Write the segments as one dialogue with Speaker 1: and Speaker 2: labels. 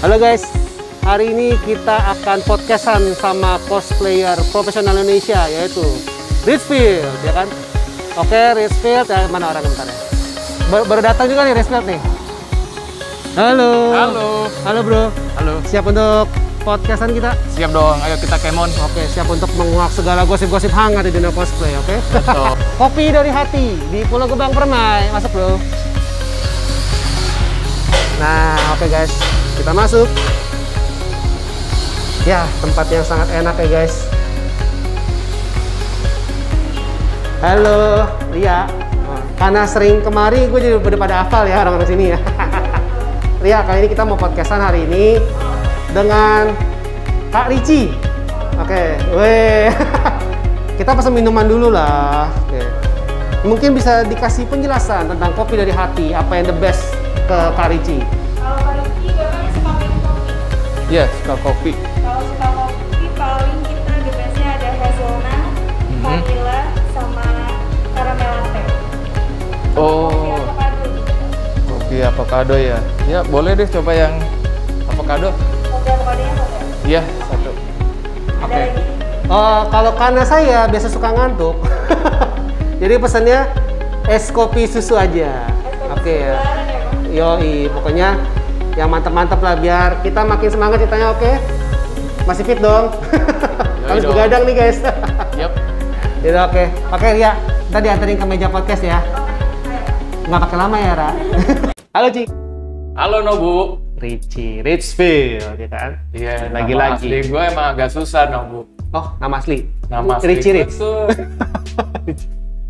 Speaker 1: Halo guys, hari ini kita akan podcastan sama cosplayer profesional Indonesia yaitu Richfield, ya kan? Oke, Richfield, mana orang bentar ya? Baru datang juga nih Richfield nih. Halo.
Speaker 2: Halo.
Speaker 1: Halo bro.
Speaker 2: Halo.
Speaker 1: Siap untuk podcastan kita?
Speaker 2: Siap dong, ayo kita kemon.
Speaker 1: Oke, siap untuk menguak segala gosip-gosip hangat di dunia cosplay, oke?
Speaker 2: Betul.
Speaker 1: Kopi dari hati di Pulau Gebang Permai, masuk bro. Nah, oke guys, kita masuk. Ya, tempat yang sangat enak ya guys. Halo, Ria. Karena sering kemari, gue jadi udah pada hafal ya orang-orang sini ya. Ria, kali ini kita mau podcastan hari ini dengan Kak Ricci. Oke, weh. Kita pesan minuman dulu lah. Oke. Mungkin bisa dikasih penjelasan tentang kopi dari hati, apa yang the best ke Kak Ricci?
Speaker 3: Kalau Kak Ricci memang suka minum kopi.
Speaker 2: Iya, suka kopi.
Speaker 3: Kalau suka kopi paling kita the bestnya ada hazelnut, vanilla, sama caramel latte.
Speaker 2: Oh.
Speaker 3: Kopi avocado gitu.
Speaker 2: Kopi avocado ya. Ya, boleh deh coba yang avocado.
Speaker 3: Kopi avocadonya satu.
Speaker 2: Iya, satu.
Speaker 3: Ada
Speaker 1: Oke.
Speaker 3: lagi?
Speaker 1: Kalau karena saya biasa suka ngantuk, jadi pesannya es kopi susu aja. Oke ya.
Speaker 3: Gelaran ya, Bang?
Speaker 1: Yoi, pokoknya yang mantap-mantap lah biar kita makin semangat ceritanya, oke? Masih fit dong? Harus
Speaker 2: dong.
Speaker 1: begadang nih guys.
Speaker 2: Yap.
Speaker 1: Jadi oke. Oke Ria, tadi anterin ke meja podcast ya. Nggak pakai lama ya, Ra. Halo Ci.
Speaker 2: Halo Nobu.
Speaker 1: Richfield, ya kan?
Speaker 2: Iya,
Speaker 1: Lagi-lagi.
Speaker 2: nama asli gue emang agak susah Nobu.
Speaker 1: Oh, nama asli?
Speaker 2: Nama asli
Speaker 1: Richie
Speaker 2: gue
Speaker 1: Rich.
Speaker 2: tuh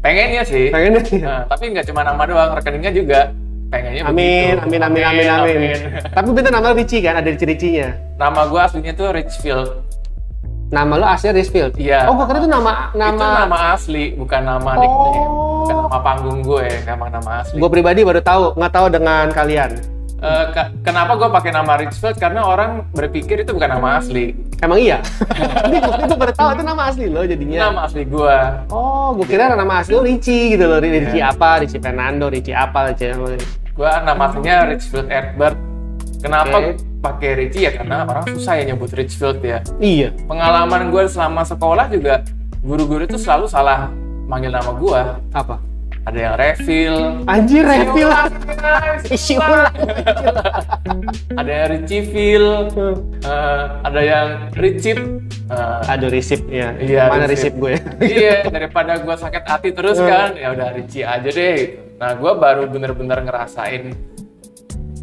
Speaker 2: pengennya sih.
Speaker 1: Pengen nih?
Speaker 2: Nah, tapi nggak cuma nama doang, rekeningnya juga pengennya
Speaker 1: Amin,
Speaker 2: begitu.
Speaker 1: amin. Tapi bener nama Ricci kan, ada Ricci-nya.
Speaker 2: Nama gue aslinya tuh Richfield.
Speaker 1: Nama lo aslinya Richfield?
Speaker 2: Iya.
Speaker 1: Oh, gua kira itu nama...
Speaker 2: Itu nama asli, bukan nama nickname. Bukan nama panggung gue, emang nama asli.
Speaker 1: Gue pribadi baru tahu, nggak tahu dengan kalian.
Speaker 2: Kenapa gue pakai nama Richfield? Karena orang berpikir itu bukan nama asli.
Speaker 1: Emang iya? Ini gue baru tahu itu nama asli lo jadinya.
Speaker 2: Nama asli gue.
Speaker 1: Oh, gue kira nama asli lo Ricci gitu loh. Ricci apa? Ricci Fernando, Ricci apa? Ricci...
Speaker 2: Gue nama aslinya Richfield Edward. Kenapa
Speaker 1: Oke.
Speaker 2: pakai Richie ya? Karena orang susah ya nyebut Richfield ya.
Speaker 1: Iya.
Speaker 2: Pengalaman gue selama sekolah juga, guru-guru itu selalu salah manggil nama gue.
Speaker 1: Apa?
Speaker 2: Ada yang refill.
Speaker 1: Anjir, refill. Isi ulang.
Speaker 2: Ada yang Richie-fill. Ada yang Richip.
Speaker 1: Aduh, resip ya.
Speaker 2: Iya,
Speaker 1: Mana
Speaker 2: resip.
Speaker 1: resip gue?
Speaker 2: Iya, daripada gue sakit hati terus kan, ya udah Richie aja deh. Nah, gue baru bener-bener ngerasain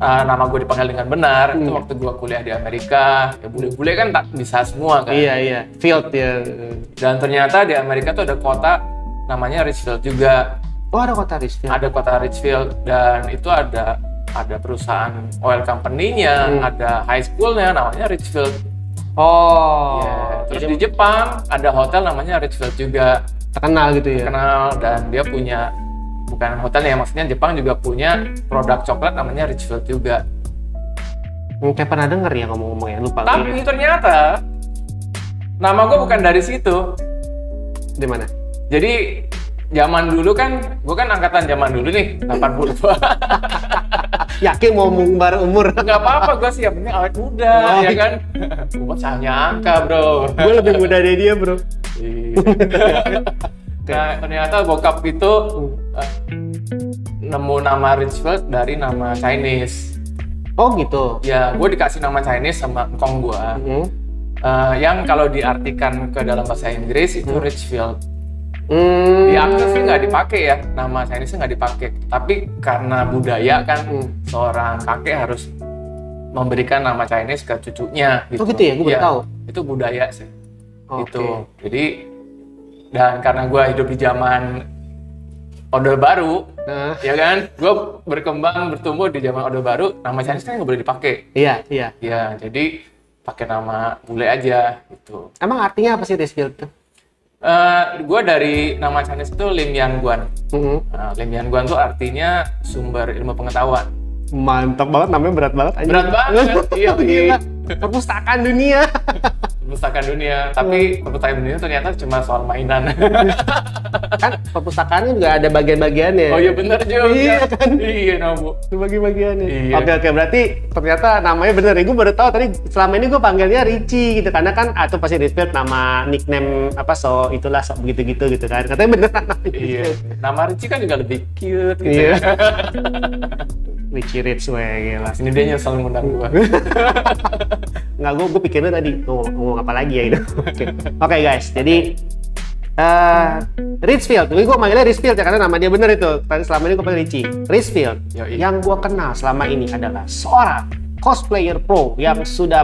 Speaker 2: nama gue dipanggil dengan benar. Itu waktu gue kuliah di Amerika. Ya bule-bule kan tak bisa semua kan.
Speaker 1: Iya. Field ya.
Speaker 2: Dan ternyata di Amerika tuh ada kota namanya Richfield juga.
Speaker 1: Oh, ada kota Richfield.
Speaker 2: Ada kota Richfield dan itu ada perusahaan oil company-nya, ada high school-nya namanya Richfield.
Speaker 1: Oh.
Speaker 2: Ya, terus
Speaker 1: Jadi
Speaker 2: di Jepang ada hotel namanya Richfield juga.
Speaker 1: terkenal gitu ya.
Speaker 2: Kenal dan dia punya bukan hotel ya, maksudnya Jepang juga punya produk coklat namanya Richfield juga.
Speaker 1: Kayak pernah denger ya ngomong-ngomong ya, lupa.
Speaker 2: Tapi ternyata nama gue bukan dari situ.
Speaker 1: Di mana?
Speaker 2: Jadi zaman dulu kan, gue kan angkatan zaman dulu nih, 82.
Speaker 1: Yakin mau ngumbar umur?
Speaker 2: Gak apa-apa, gue sih yang penting awet muda,
Speaker 1: Oh.
Speaker 2: ya kan? Gue sayangnya angka, bro.
Speaker 1: Gue lebih muda dari dia, bro.
Speaker 2: Nah, ternyata bokap itu nemu nama Richfield dari nama Chinese.
Speaker 1: Oh gitu.
Speaker 2: Ya, gue dikasih nama Chinese sama engkong gue. Yang kalau diartikan ke dalam bahasa Inggris itu Richfield. Di akte sih nggak dipakai ya, nama Chinese nggak dipakai. Tapi karena budaya kan, seorang kakek harus memberikan nama Chinese ke cucunya. Gitu.
Speaker 1: Oh gitu ya, gue baru tahu.
Speaker 2: Itu budaya sih.
Speaker 1: Oke.
Speaker 2: Gitu. Jadi dan karena gue hidup di zaman Orde Baru,
Speaker 1: Nah,
Speaker 2: ya kan, gue berkembang bertumbuh di zaman Orde Baru, nama Chinese kan nggak boleh dipakai.
Speaker 1: iya.
Speaker 2: Ya, jadi pakai nama bule aja gitu.
Speaker 1: Emang artinya apa sih Richfield tuh?
Speaker 2: Gue dari nama Chinese itu Lim Yan Guan.
Speaker 1: Mm-hmm.
Speaker 2: Lim Yan Guan tuh artinya sumber ilmu pengetahuan.
Speaker 1: Mantap banget, namanya berat banget. Anjing.
Speaker 2: Berat banget, iya.
Speaker 1: Gila. Perpustakaan dunia.
Speaker 2: perpustakaan dunia, tapi perpustakaan dunia ternyata cuma soal mainan.
Speaker 1: Kan perpustakaannya juga ada bagian-bagiannya.
Speaker 2: Oh iya benar juga.
Speaker 1: Iya kan?
Speaker 2: Iya Nobu.
Speaker 1: Itu bagi-bagiannya.
Speaker 2: Iya.
Speaker 1: Oke, berarti ternyata namanya bener ya. Gue baru tahu tadi, selama ini gue panggilnya Richie gitu, karena kan atau pasti Richfield nama nickname apa, so itulah so begitu-gitu gitu kan. Katanya beneran namanya.
Speaker 2: Iya. Nama Richie kan juga lebih cute gitu.
Speaker 1: Iya.
Speaker 2: Ya.
Speaker 1: Richie Rich, weh gila.
Speaker 2: Sini dia nyesel ngundang gua.
Speaker 1: Nggak, gue pikirnya tadi ngomong apa lagi ya gitu. Oke guys, jadi Richfield, gue manggilnya Richfield ya karena nama dia bener itu. Tadi selama ini gue panggil Richie. Richfield,
Speaker 2: Yoi.
Speaker 1: yang gue kenal selama ini adalah seorang cosplayer pro yang sudah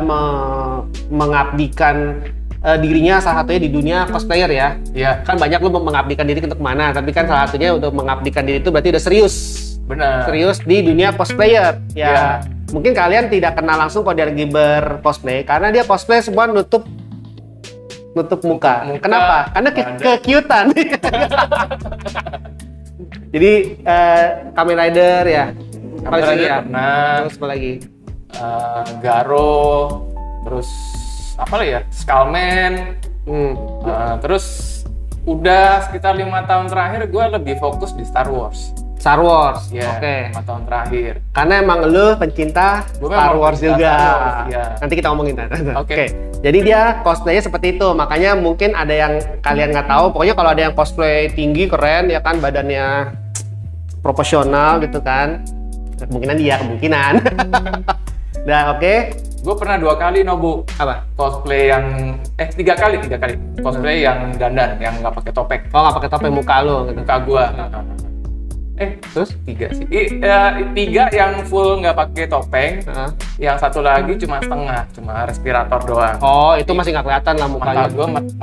Speaker 1: mengabdikan dirinya salah satunya di dunia cosplayer ya.
Speaker 2: Iya.
Speaker 1: Kan banyak lu mengabdikan diri untuk mana, tapi kan salah satunya untuk mengabdikan diri itu berarti udah serius.
Speaker 2: Benar.
Speaker 1: Serius di dunia cosplayer ya.
Speaker 2: Iya.
Speaker 1: Mungkin kalian tidak kenal langsung kalau dia lagi bercosplay karena dia cosplay semua nutup muka. Kenapa? Karena kekiutan. Jadi Kamen Rider ya. Apa
Speaker 2: Kamen
Speaker 1: lagi
Speaker 2: Rider
Speaker 1: ya?
Speaker 2: pernah.
Speaker 1: Terus apa lagi?
Speaker 2: Garo, terus apa lagi ya? Skullman. Terus udah sekitar 5 tahun terakhir gue lebih fokus di Star Wars.
Speaker 1: Star Wars.
Speaker 2: Ya,
Speaker 1: Oke.
Speaker 2: 5 tahun terakhir.
Speaker 1: Karena emang lu pencinta
Speaker 2: Gua
Speaker 1: Star
Speaker 2: memang
Speaker 1: Wars
Speaker 2: pencinta
Speaker 1: juga.
Speaker 2: Star Wars, iya.
Speaker 1: Nanti kita ngomongin.
Speaker 2: Oke.
Speaker 1: Jadi dia cosplaynya seperti itu. Makanya mungkin ada yang kalian nggak tahu. Pokoknya kalau ada yang cosplay tinggi, keren, ya kan badannya proporsional gitu kan. Kemungkinan dia, kemungkinan. Nah, oke.
Speaker 2: Gue pernah 2 kali Nobu
Speaker 1: Apa?
Speaker 2: cosplay yang 3 kali cosplay yang dandan, yang nggak pakai topeng.
Speaker 1: Oh, nggak pakai topeng muka lu gitu.
Speaker 2: Muka gua.
Speaker 1: Terus?
Speaker 2: 3 sih. 3 yang full nggak pakai topeng, yang satu lagi cuma setengah, cuma respirator doang.
Speaker 1: Oh, itu masih nggak kelihatan lah mukanya.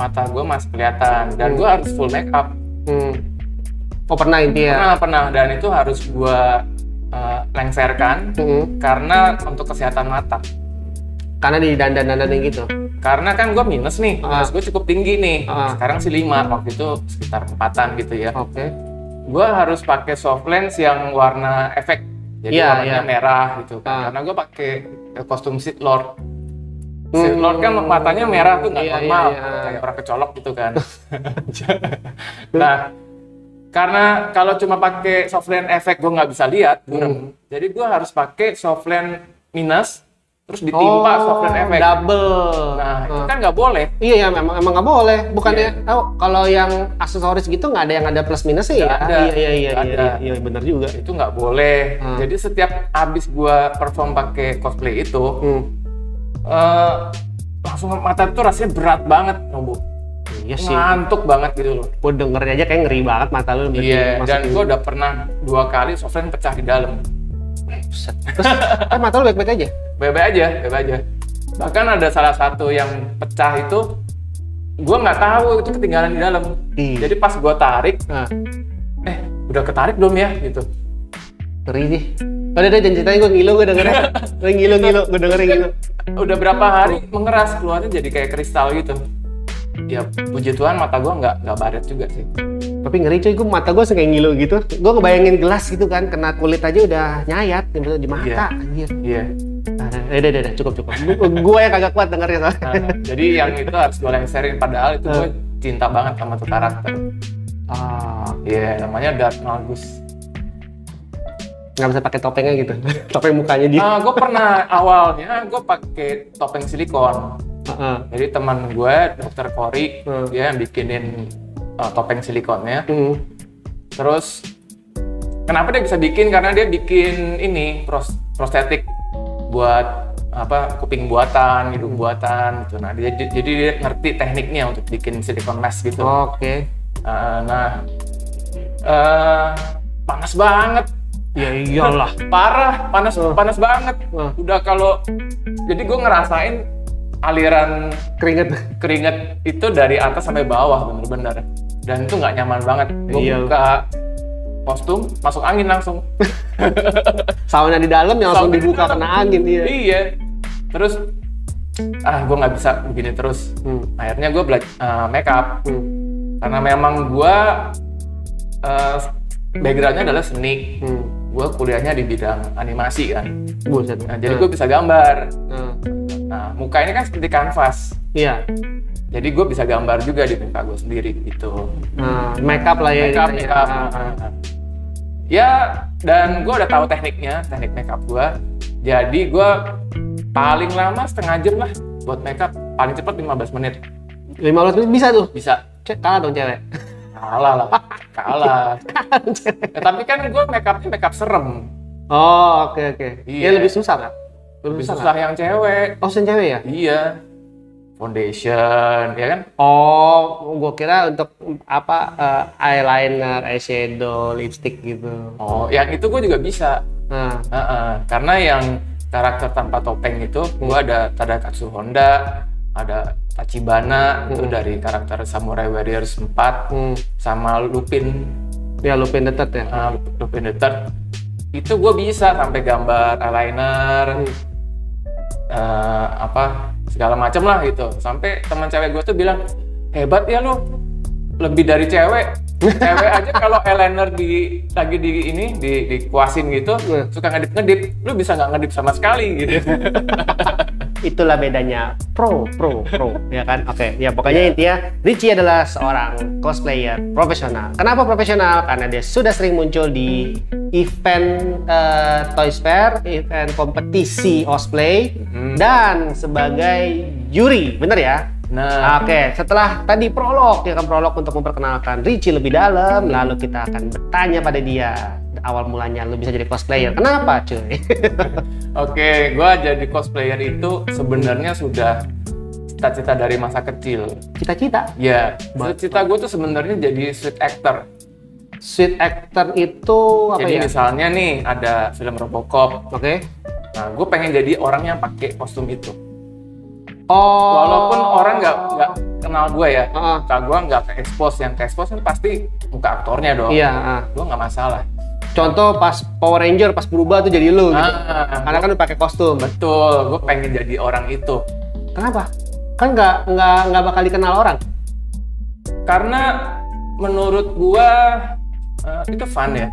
Speaker 2: Mata gua masih kelihatan dan gua harus full make up.
Speaker 1: Oh, pernah intinya.
Speaker 2: Pernah dan itu harus gua lengserkan karena untuk kesehatan mata.
Speaker 1: Karena di dandan-dandanin gitu.
Speaker 2: Karena kan gue minus nih, minus gue cukup tinggi nih. Sekarang sih 5, waktu itu sekitar 4-an gitu ya.
Speaker 1: Oke.
Speaker 2: Gue harus pakai soft lens yang warna efek, jadi warnanya merah gitu kan. Karena gue pakai kostum Sith Lord. Sith Lord kan matanya merah tuh nggak normal, kayak orang kecolok gitu kan. Nah, karena kalau cuma pakai soft lens efek gue nggak bisa lihat, jadi gue harus pakai soft lens minus. Terus ditimpa soft lens efek.
Speaker 1: Double.
Speaker 2: Nah, itu kan nggak boleh.
Speaker 1: Iya, emang nggak boleh. Bukannya, kalau yang aksesoris gitu nggak ada yang ada plus minus sih ya?
Speaker 2: Ada.
Speaker 1: Iya, benar juga.
Speaker 2: Itu nggak boleh. Jadi setiap abis gua perform pakai cosplay itu, langsung mata tuh rasanya berat banget, Nobu.
Speaker 1: Iya sih.
Speaker 2: Ngantuk banget gitu loh.
Speaker 1: Gue dengernya aja kayak ngeri banget mata lu.
Speaker 2: Iya, dan gua udah pernah 2 kali soft lens pecah di dalam.
Speaker 1: Terus, mata lu baik-baik aja?
Speaker 2: Baik-baik aja. Bahkan ada salah satu yang pecah itu, gue nggak tahu itu ketinggalan di dalam. Jadi pas gue tarik, udah ketarik belum ya gitu.
Speaker 1: Ngeri sih. Udah jangan ceritain, gue ngilu, gue dengerin. Gue ngilu, gue dengerin ngilu.
Speaker 2: Udah berapa hari mengeras, keluarnya jadi kayak kristal gitu. Ya puji Tuhan mata gue nggak baret juga sih.
Speaker 1: Tapi ngeri cuy, gue mata gue kayak ngilu gitu. Gue ngebayangin gelas gitu kan, kena kulit aja udah nyayat di mata.
Speaker 2: Iya.
Speaker 1: Udah, cukup. Gue yang kagak kuat dengernya soalnya.
Speaker 2: Jadi yang itu harus gue lengserin, padahal itu gue cinta banget sama tuh karakter. Namanya Darth Malgus.
Speaker 1: Nggak bisa pakai topengnya gitu, topeng mukanya dia.
Speaker 2: Gue pernah awalnya gue pakai topeng silikon. Jadi teman gue, Dr. Cory, dia yang bikinin topeng silikonnya. Terus kenapa dia bisa bikin? Karena dia bikin ini prostetik buat kuping buatan, hidung buatan gitu. Nah, jadi dia ngerti tekniknya untuk bikin silikon mask gitu.
Speaker 1: Oke.
Speaker 2: Panas banget.
Speaker 1: Ya iyalah.
Speaker 2: Parah, panas banget. Udah jadi gue ngerasain aliran keringet itu dari atas sampai bawah bener-bener. Dan itu nggak nyaman banget. Gue buka kostum, masuk angin langsung.
Speaker 1: Sauna di dalam yang langsung dibuka kena angin dia.
Speaker 2: Iya. Terus gue nggak bisa begini terus. Akhirnya gue belajar make up. Karena memang gue backgroundnya adalah seni. Gue kuliahnya di bidang animasi kan. Nah, jadi gue bisa gambar. Nah, muka ini kan seperti kanvas.
Speaker 1: Iya.
Speaker 2: Jadi gue bisa gambar juga di muka gue sendiri gitu.
Speaker 1: Makeup lah ya.
Speaker 2: Makeup. Ya, dan gue udah tahu teknik makeup gue. Jadi gue paling lama setengah jam lah buat makeup, paling cepat 15 menit.
Speaker 1: 15 menit bisa tuh?
Speaker 2: Bisa.
Speaker 1: Kalah dong cewek.
Speaker 2: Kalah. Ya, tapi kan gue makeup serem.
Speaker 1: Oh, oke.
Speaker 2: Iya.
Speaker 1: Ya lebih susah kan?
Speaker 2: Lebih susah yang cewek.
Speaker 1: Oh, yang cewek ya?
Speaker 2: Iya. Foundation, ya kan?
Speaker 1: Oh, gue kira untuk apa eyeliner, eyeshadow, lipstick gitu.
Speaker 2: Oh, yang itu gue juga bisa. Karena yang karakter tanpa topeng itu, gue ada Tadakatsu Honda, ada Tachibana, itu dari karakter Samurai Warriors 4, sama Lupin.
Speaker 1: Ya, Lupin the Third ya?
Speaker 2: Lupin the Third. Itu gue bisa sampai gambar eyeliner, segala macam lah gitu. Sampai teman cewek gue tuh bilang, hebat ya lu, lebih dari cewek. Cewek aja kalau eyeliner lagi dikuasin gitu, suka ngedip-ngedip, lu bisa nggak ngedip sama sekali gitu.
Speaker 1: Itulah bedanya pro ya kan. Oke, ya pokoknya intinya Richie adalah seorang cosplayer profesional. Kenapa profesional? Karena dia sudah sering muncul di event Toys Fair, event kompetisi cosplay, dan sebagai juri, bener ya?
Speaker 2: Nah,
Speaker 1: oke, setelah tadi prolog untuk memperkenalkan Richie lebih dalam, lalu kita akan bertanya pada dia awal mulanya lu bisa jadi cosplayer. Kenapa, cuy?
Speaker 2: Oke, gua jadi cosplayer itu sebenarnya sudah cita-cita dari masa kecil.
Speaker 1: Cita-cita?
Speaker 2: Ya, cita-cita gue tuh sebenarnya jadi street actor.
Speaker 1: Street actor itu apa
Speaker 2: jadi
Speaker 1: ya?
Speaker 2: Misalnya nih ada film Robocop.
Speaker 1: Oke.
Speaker 2: Nah, gue pengen jadi orang yang pakai kostum itu.
Speaker 1: Oh.
Speaker 2: Walaupun orang nggak kenal gue ya, muka gue nggak ke-expose. Yang ke-expose kan pasti muka aktornya dong.
Speaker 1: Iya.
Speaker 2: Gue nggak masalah.
Speaker 1: Contoh pas Power Ranger pas berubah tuh jadi lu gitu. Karena kan lu pakai kostum.
Speaker 2: Betul, gue pengen jadi orang itu.
Speaker 1: Kenapa? Kan nggak bakal dikenal orang.
Speaker 2: Karena menurut gue itu fun ya.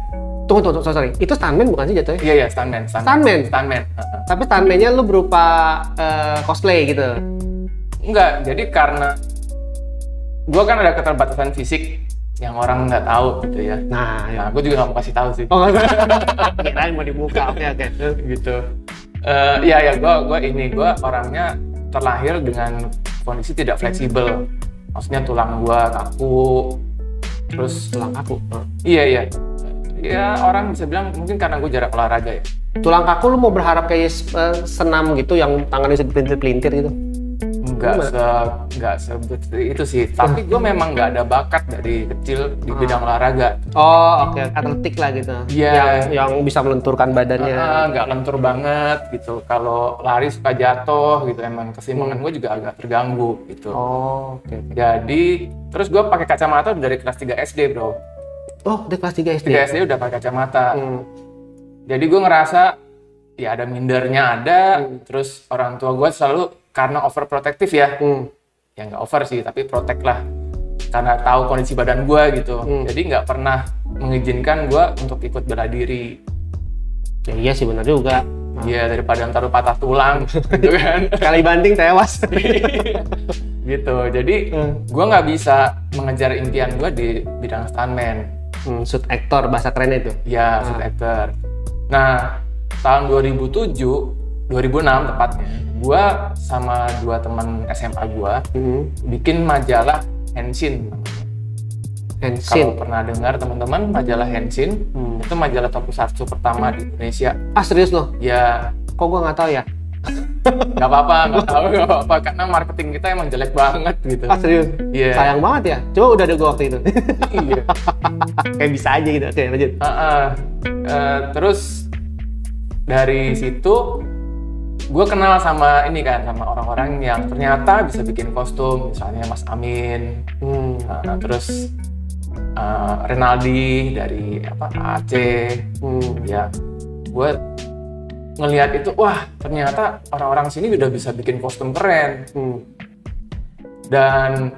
Speaker 1: Tunggu, sorry. Itu stuntman bukan sih jatuhnya?
Speaker 2: Iya, stuntman. Stuntman.
Speaker 1: Tapi stuntman-nya lu berupa cosplay gitu?
Speaker 2: Enggak, jadi karena gue kan ada keterbatasan fisik yang orang nggak tahu gitu ya. Nah, gue juga nggak mau kasih tahu sih.
Speaker 1: Oh, kirain mau dibuka, oke.
Speaker 2: Gitu. Gue orangnya terlahir dengan kondisi tidak fleksibel. Maksudnya tulang gue kaku, terus
Speaker 1: tulang kaku.
Speaker 2: Iya. Ya orang bisa bilang mungkin karena gue jarang olahraga ya.
Speaker 1: Tulang kaku lu mau berharap kayak senam gitu yang tangannya bisa dipelintir-pelintir gitu?
Speaker 2: Enggak itu sih. Tapi gue memang nggak ada bakat dari kecil di bidang olahraga.
Speaker 1: Oh, oke. Atletik lah gitu.
Speaker 2: Iya.
Speaker 1: Yang bisa melenturkan badannya.
Speaker 2: Nggak lentur banget gitu. Kalau lari suka jatuh gitu. Emang keseimbangan gue juga agak terganggu gitu.
Speaker 1: Oh, oke.
Speaker 2: Jadi terus gue pakai kacamata dari kelas 3 SD bro.
Speaker 1: Oh, dari kelas 3 SD?
Speaker 2: 3 SD udah pakai kacamata. Jadi gue ngerasa ya ada mindernya ada. Terus orang tua gue selalu karena overprotective ya. Ya nggak over sih, tapi protect lah. Karena tahu kondisi badan gue gitu. Jadi nggak pernah mengizinkan gue untuk ikut bela diri.
Speaker 1: Ya iya sih benar juga.
Speaker 2: Iya, daripada ntar patah tulang gitu kan.
Speaker 1: Kali banting tewas.
Speaker 2: Gitu. Jadi gue nggak bisa mengejar impian gue di bidang stuntman.
Speaker 1: Shoot actor bahasa keren itu?
Speaker 2: Iya, shoot actor. Nah, tahun 2006 tepatnya, gue sama 2 teman SMA gue bikin majalah Henshin. Kalau pernah dengar teman-teman majalah Henshin, itu majalah tokusatsu pertama di Indonesia.
Speaker 1: Ah serius loh?
Speaker 2: Ya.
Speaker 1: Kok gue nggak tahu ya?
Speaker 2: Nggak apa-apa, karena marketing kita emang jelek banget gitu.
Speaker 1: Ah serius?
Speaker 2: Iya.
Speaker 1: Sayang banget ya. Coba udah ada gue waktu itu.
Speaker 2: Iya.
Speaker 1: Kayak bisa aja gitu. Oke, lanjut.
Speaker 2: Terus dari situ gue kenal sama sama orang-orang yang ternyata bisa bikin kostum, misalnya Mas Amin, terus Renaldi dari Aceh, ya gue ngelihat itu, wah ternyata orang-orang sini udah bisa bikin kostum keren, dan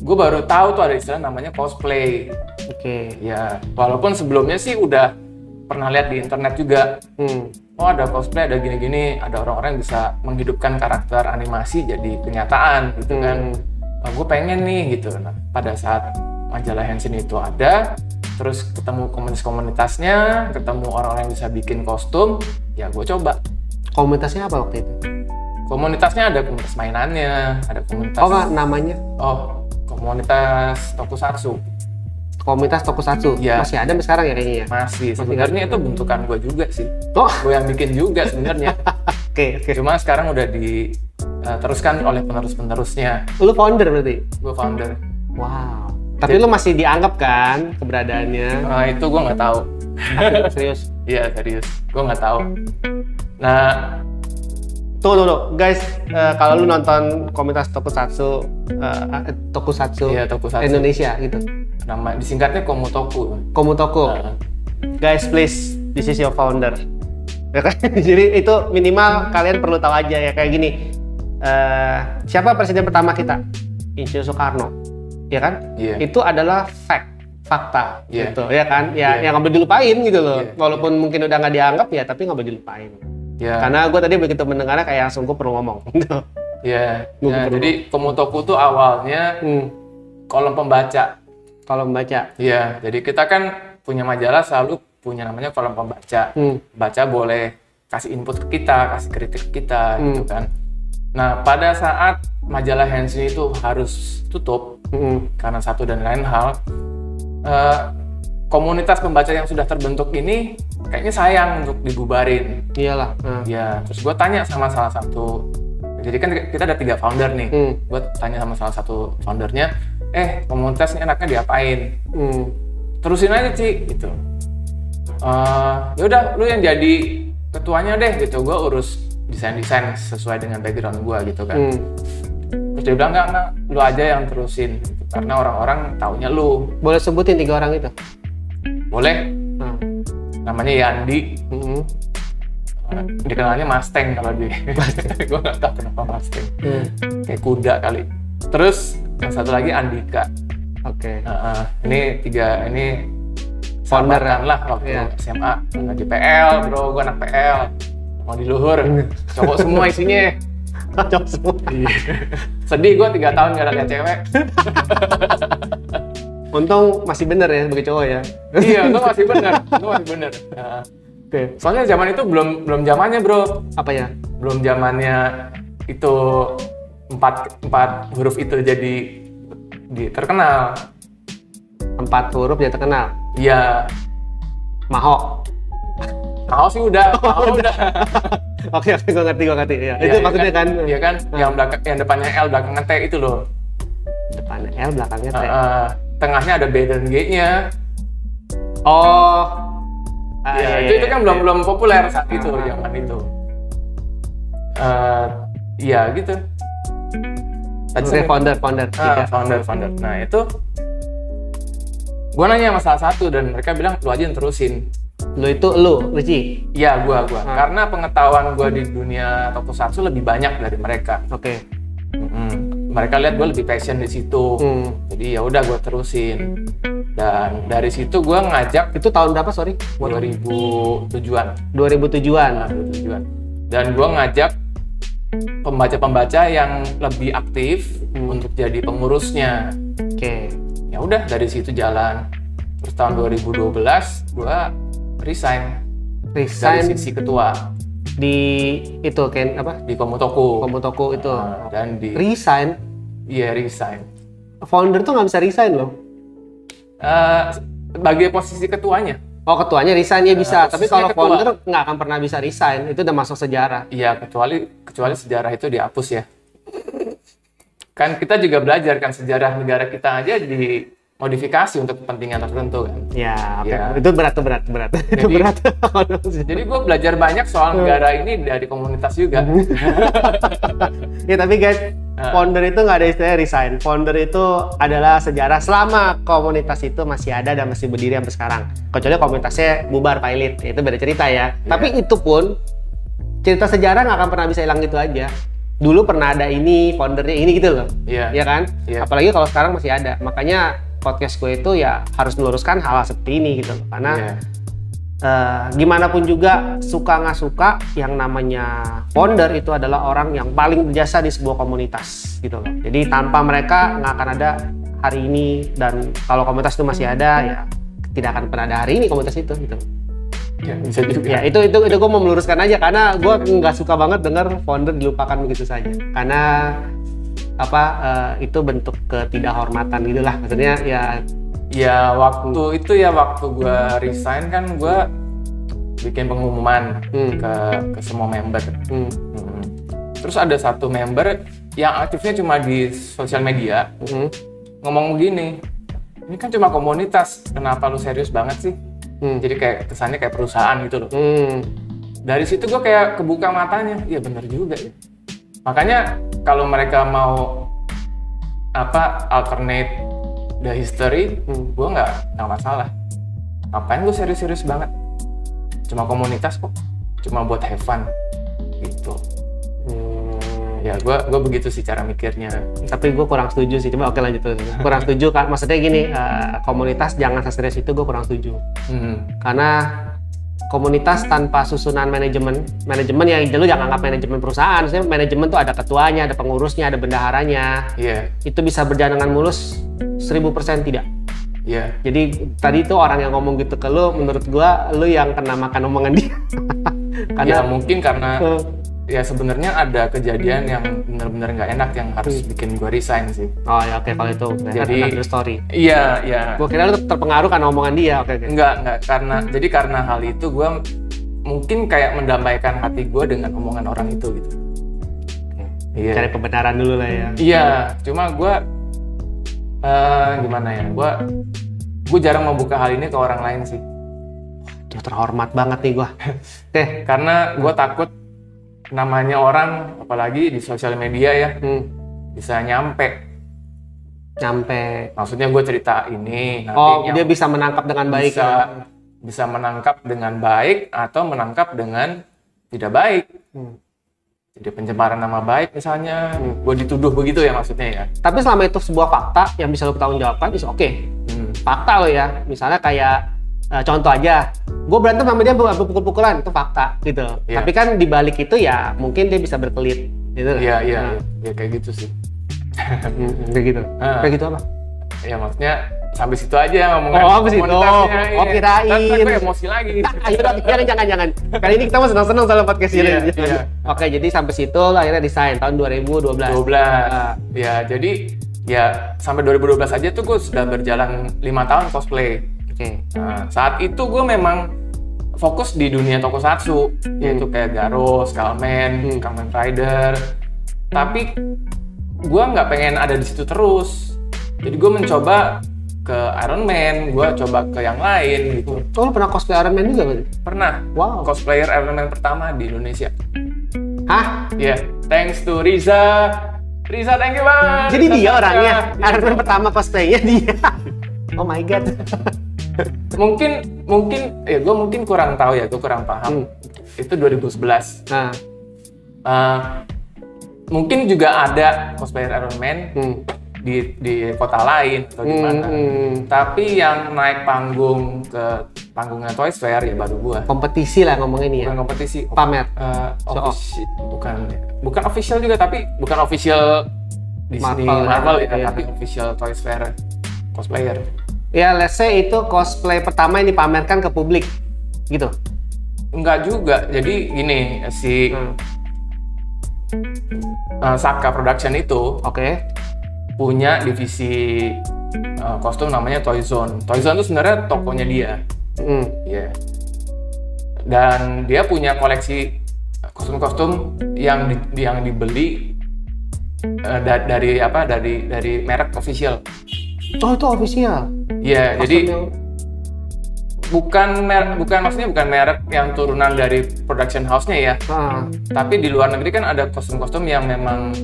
Speaker 2: gue baru tahu tuh ada istilah namanya cosplay.
Speaker 1: Oke.
Speaker 2: Ya, walaupun sebelumnya sih udah pernah lihat di internet juga. Oh ada cosplay, ada gini-gini, ada orang-orang yang bisa menghidupkan karakter animasi jadi kenyataan gitu kan. Gue pengen nih gitu. Nah, pada saat majalah Henshin itu ada, terus ketemu komunitas-komunitasnya, ketemu orang-orang yang bisa bikin kostum, ya gue coba.
Speaker 1: Komunitasnya apa waktu itu?
Speaker 2: Komunitasnya ada komunitas mainannya, ada komunitas.
Speaker 1: Oh nggak namanya?
Speaker 2: Oh, komunitas tokusatsu.
Speaker 1: Komunitas tokusatsu.
Speaker 2: Ya.
Speaker 1: Masih ada sampai sekarang ya kayaknya ya?
Speaker 2: Masih. Sebenarnya itu bentukan gue juga sih.
Speaker 1: Oh.
Speaker 2: Gue yang bikin juga sebenarnya.
Speaker 1: Oke.
Speaker 2: Cuma sekarang udah diteruskan oleh penerus-penerusnya.
Speaker 1: Lu founder berarti?
Speaker 2: Gue founder.
Speaker 1: Wow. Tapi lu masih dianggap kan keberadaannya?
Speaker 2: Nah itu gue nggak tahu.
Speaker 1: Serius?
Speaker 2: Iya serius. Gue nggak tahu. Nah,
Speaker 1: Tuh, guys, kalau lu nonton komunitas tokusatsu
Speaker 2: iya, tokusatsu
Speaker 1: Indonesia gitu.
Speaker 2: Nama disingkatnya Komutoku.
Speaker 1: Komutoku. Guys, please, this is your founder. Ya kan? Jadi itu minimal kalian perlu tahu aja ya kayak gini. Siapa presiden pertama kita? Insinyur Soekarno. Ya kan?
Speaker 2: Yeah.
Speaker 1: Itu adalah fakta gitu ya kan? Ya yang nggak boleh dilupain gitu loh. Walaupun mungkin udah nggak dianggap ya, tapi nggak boleh dilupain.
Speaker 2: Yeah.
Speaker 1: Karena gue tadi begitu mendengarnya kayak langsung gue perlu ngomong.
Speaker 2: Iya. Yeah. Jadi Komutoku tuh awalnya kolom pembaca.
Speaker 1: Kolom baca.
Speaker 2: Iya. Jadi kita kan punya majalah selalu punya namanya kolom pembaca. Baca boleh kasih input ke kita, kasih kritik ke kita gitu kan. Nah pada saat majalah Henshin itu harus tutup karena satu dan lain hal, komunitas pembaca yang sudah terbentuk ini kayaknya sayang untuk dibubarin.
Speaker 1: Iyalah.
Speaker 2: Ya, terus gue tanya sama salah satu, jadi kan kita ada 3 founder nih. Gue tanya sama salah satu foundernya, komunitas ini enaknya diapain? Terusin aja Ci, gitu. Ya udah, lu yang jadi ketuanya deh, gitu. Gue urus desain-desain sesuai dengan background gue, gitu kan. Terus dia bilang enggak, lu aja yang terusin, gitu. Karena orang-orang taunya lu.
Speaker 1: Boleh sebutin 3 orang itu?
Speaker 2: Boleh. Namanya Yandi. Dikenalnya Mustang kalau di gue nggak tahu kenapa Mustang. Kayak kuda kali. Terus yang satu lagi Andika.
Speaker 1: Oke.
Speaker 2: Ini 3 ini
Speaker 1: founder
Speaker 2: lah waktu SMA. Di PL bro, gue anak PL. Mau di luhur. Cowok semua isinya.
Speaker 1: Cowok semua.
Speaker 2: Sedih gue 3 tahun gak ada lihat cewek.
Speaker 1: Untung masih bener ya sebagai cowok ya.
Speaker 2: Iya, itu masih bener.
Speaker 1: Oke.
Speaker 2: Soalnya zaman itu belum zamannya bro.
Speaker 1: Apa ya?
Speaker 2: Belum zamannya itu 4 huruf itu jadi terkenal.
Speaker 1: 4 huruf jadi terkenal.
Speaker 2: Iya.
Speaker 1: Maho.
Speaker 2: Maho sih udah. Udah.
Speaker 1: Oke, gue ngerti ya. Itu maksudnya kan?
Speaker 2: Iya kan. Yang depannya L belakangnya T itu loh.
Speaker 1: Depannya L belakangnya T.
Speaker 2: Tengahnya ada B dan G-nya.
Speaker 1: Oh.
Speaker 2: Itu kan belum populer saat itu, zaman itu. Iya gitu.
Speaker 1: Tadi founder.
Speaker 2: Founder. Nah itu, gue nanya sama salah satu dan mereka bilang lu aja yang terusin.
Speaker 1: Lu, Ricci?
Speaker 2: Iya, gue. Karena pengetahuan gue di dunia tokusatsu lebih banyak dari mereka.
Speaker 1: Oke.
Speaker 2: Mereka lihat gue lebih passion di situ, jadi ya udah gue terusin. Dan dari situ gue ngajak.
Speaker 1: Itu tahun berapa sorry?
Speaker 2: 2007-an.
Speaker 1: 2007-an.
Speaker 2: Dan gue ngajak pembaca-pembaca yang lebih aktif untuk jadi pengurusnya.
Speaker 1: Oke.
Speaker 2: Ya udah dari situ jalan. Terus tahun 2012 gue resign dari sisi ketua.
Speaker 1: Di itu kan apa?
Speaker 2: Di Komutoku
Speaker 1: itu.
Speaker 2: Dan di
Speaker 1: resign.
Speaker 2: Iya resign.
Speaker 1: Founder tuh nggak bisa resign loh.
Speaker 2: Sebagai posisi ketuanya.
Speaker 1: Oh ketuanya resign ya bisa, tapi kalau
Speaker 2: ketua.
Speaker 1: founder nggak akan pernah bisa resign. Itu udah masuk sejarah.
Speaker 2: Iya kecuali sejarah itu dihapus ya. Kan kita juga belajar kan sejarah negara kita aja di modifikasi untuk kepentingan tertentu kan.
Speaker 1: Ya, okay. Ya. Itu berat.
Speaker 2: Jadi,
Speaker 1: itu berat.
Speaker 2: Jadi gue belajar banyak soal negara ini dari komunitas juga.
Speaker 1: Ya tapi guys, founder itu nggak ada istilah resign. Founder itu adalah sejarah selama komunitas itu masih ada dan masih berdiri sampai sekarang. Kecuali komunitasnya bubar pilot, itu beda cerita ya. Tapi itu pun cerita sejarah nggak akan pernah bisa hilang gitu aja. Dulu pernah ada ini, foundernya ini gitu loh.
Speaker 2: Iya.
Speaker 1: Ya kan?
Speaker 2: Yeah.
Speaker 1: Apalagi kalau sekarang masih ada. Makanya podcast gue itu ya harus meluruskan hal-hal seperti ini gitu loh. Karena gimana pun juga suka nggak suka, yang namanya founder itu adalah orang yang paling berjasa di sebuah komunitas gitu loh. Jadi tanpa mereka nggak akan ada hari ini, dan kalau komunitas itu masih ada ya tidak akan pernah ada hari ini komunitas itu gitu.
Speaker 2: Ya, bisa juga.
Speaker 1: Ya itu gue mau meluruskan aja, karena gue nggak suka banget dengar founder dilupakan begitu saja, karena itu bentuk ketidakhormatan gitulah, maksudnya
Speaker 2: ya waktu itu ya, waktu gue resign kan gue bikin pengumuman ke semua member. Terus ada satu member yang aktifnya cuma di sosial media, ngomong begini, ini kan cuma komunitas, kenapa lu serius banget sih? Jadi kayak kesannya kayak perusahaan gitu loh. Dari situ gue kayak kebuka matanya, iya bener juga ya. Makanya kalau mereka mau alternate the history, gue nggak masalah. Ngapain gue serius-serius banget? Cuma komunitas kok, cuma buat have fun gitu. Ya gue begitu sih cara mikirnya.
Speaker 1: Tapi gue kurang setuju sih, coba oke lanjut terus. Kurang setuju kan, maksudnya gini, komunitas jangan seserius itu, gue kurang setuju. Karena komunitas tanpa susunan manajemen ya, lu jangan anggap manajemen perusahaan, maksudnya manajemen tuh ada ketuanya, ada pengurusnya, ada bendaharanya. Itu bisa berjalan dengan mulus 1000% tidak. Jadi tadi itu orang yang ngomong gitu ke lu, menurut gua lu yang kena makan omongan dia.
Speaker 2: Karena mungkin karena ya sebenarnya ada kejadian yang benar-benar nggak enak yang harus bikin gue resign sih. Oh ya oke, kalau itu
Speaker 1: jadi story.
Speaker 2: Iya.
Speaker 1: Gue kira lu terpengaruh karena omongan dia. Oke.
Speaker 2: Enggak, karena hal itu gue mungkin kayak mendamaikan hati gue dengan omongan orang itu gitu.
Speaker 1: Iya. Cari kebenaran dulu lah ya.
Speaker 2: Iya, cuma gue gimana ya? Gue jarang membuka hal ini ke orang lain sih.
Speaker 1: Dia terhormat banget nih gue.
Speaker 2: Karena gue takut namanya orang, apalagi di sosial media ya, bisa nyampe. Maksudnya gue cerita ini, nanti
Speaker 1: dia bisa menangkap dengan baik.
Speaker 2: Bisa menangkap dengan baik atau menangkap dengan tidak baik. Jadi pencemaran nama baik misalnya, gue dituduh begitu ya maksudnya ya.
Speaker 1: Tapi selama itu sebuah fakta yang bisa lo bertanggungjawabkan, bisa oke. Fakta lo ya, misalnya kayak contoh aja, gue berantem sama dia pukul-pukulan, itu fakta gitu. Tapi kan di balik itu ya mungkin dia bisa berkelit gitu.
Speaker 2: Iya, kayak gitu sih.
Speaker 1: Kayak gitu. Kayak gitu apa?
Speaker 2: Ya maksudnya sampai situ aja ngomongin.
Speaker 1: Sampai situ. Kirain.
Speaker 2: Kan gue emosi lagi.
Speaker 1: Ayo jangan. Kali ini kita mau senang-senang soal podcast ini. Oke, jadi sampai situ akhirnya desain tahun 2012.
Speaker 2: Ya, jadi ya sampai 2012 aja tuh gue sudah berjalan 5 tahun cosplay. Nah, saat itu gue memang fokus di dunia tokusatsu, yaitu kayak Garo, Skullman, Kamen Rider. Tapi gue nggak pengen ada di situ terus. Jadi gue mencoba ke Iron Man, gue coba ke yang lain gitu.
Speaker 1: Lu pernah cosplay Iron Man juga berarti?
Speaker 2: Pernah.
Speaker 1: Wow.
Speaker 2: Cosplayer Iron Man pertama di Indonesia.
Speaker 1: Hah?
Speaker 2: Iya. Thanks to Riza, thank you banget.
Speaker 1: Jadi dia orangnya, Iron Man pertama cosplaynya dia. Oh my god.
Speaker 2: mungkin ya gue mungkin kurang tahu ya, gue kurang paham. Itu 2011. Mungkin juga ada cosplayer Iron Man di kota lain atau di mana. Tapi yang naik panggung ke panggungnya Toys Fair ya baru gue.
Speaker 1: Kompetisi lah ngomong ini ya.
Speaker 2: Bukan kompetisi.
Speaker 1: Pamer.
Speaker 2: Bukan official juga, tapi bukan official Disney Marvel ya, tapi official Toys Fair cosplayer.
Speaker 1: Ya, let's say itu cosplay pertama yang dipamerkan ke publik, gitu?
Speaker 2: Enggak juga, jadi gini, si Saka Production itu punya divisi kostum namanya Toy Zone. Toy Zone itu sebenarnya tokonya dia. Dan dia punya koleksi kostum-kostum yang dibeli dari merek official.
Speaker 1: Oh, itu official?
Speaker 2: Iya, jadi bukan merek yang turunan dari production house-nya ya. Tapi di luar negeri kan ada kostum-kostum yang memang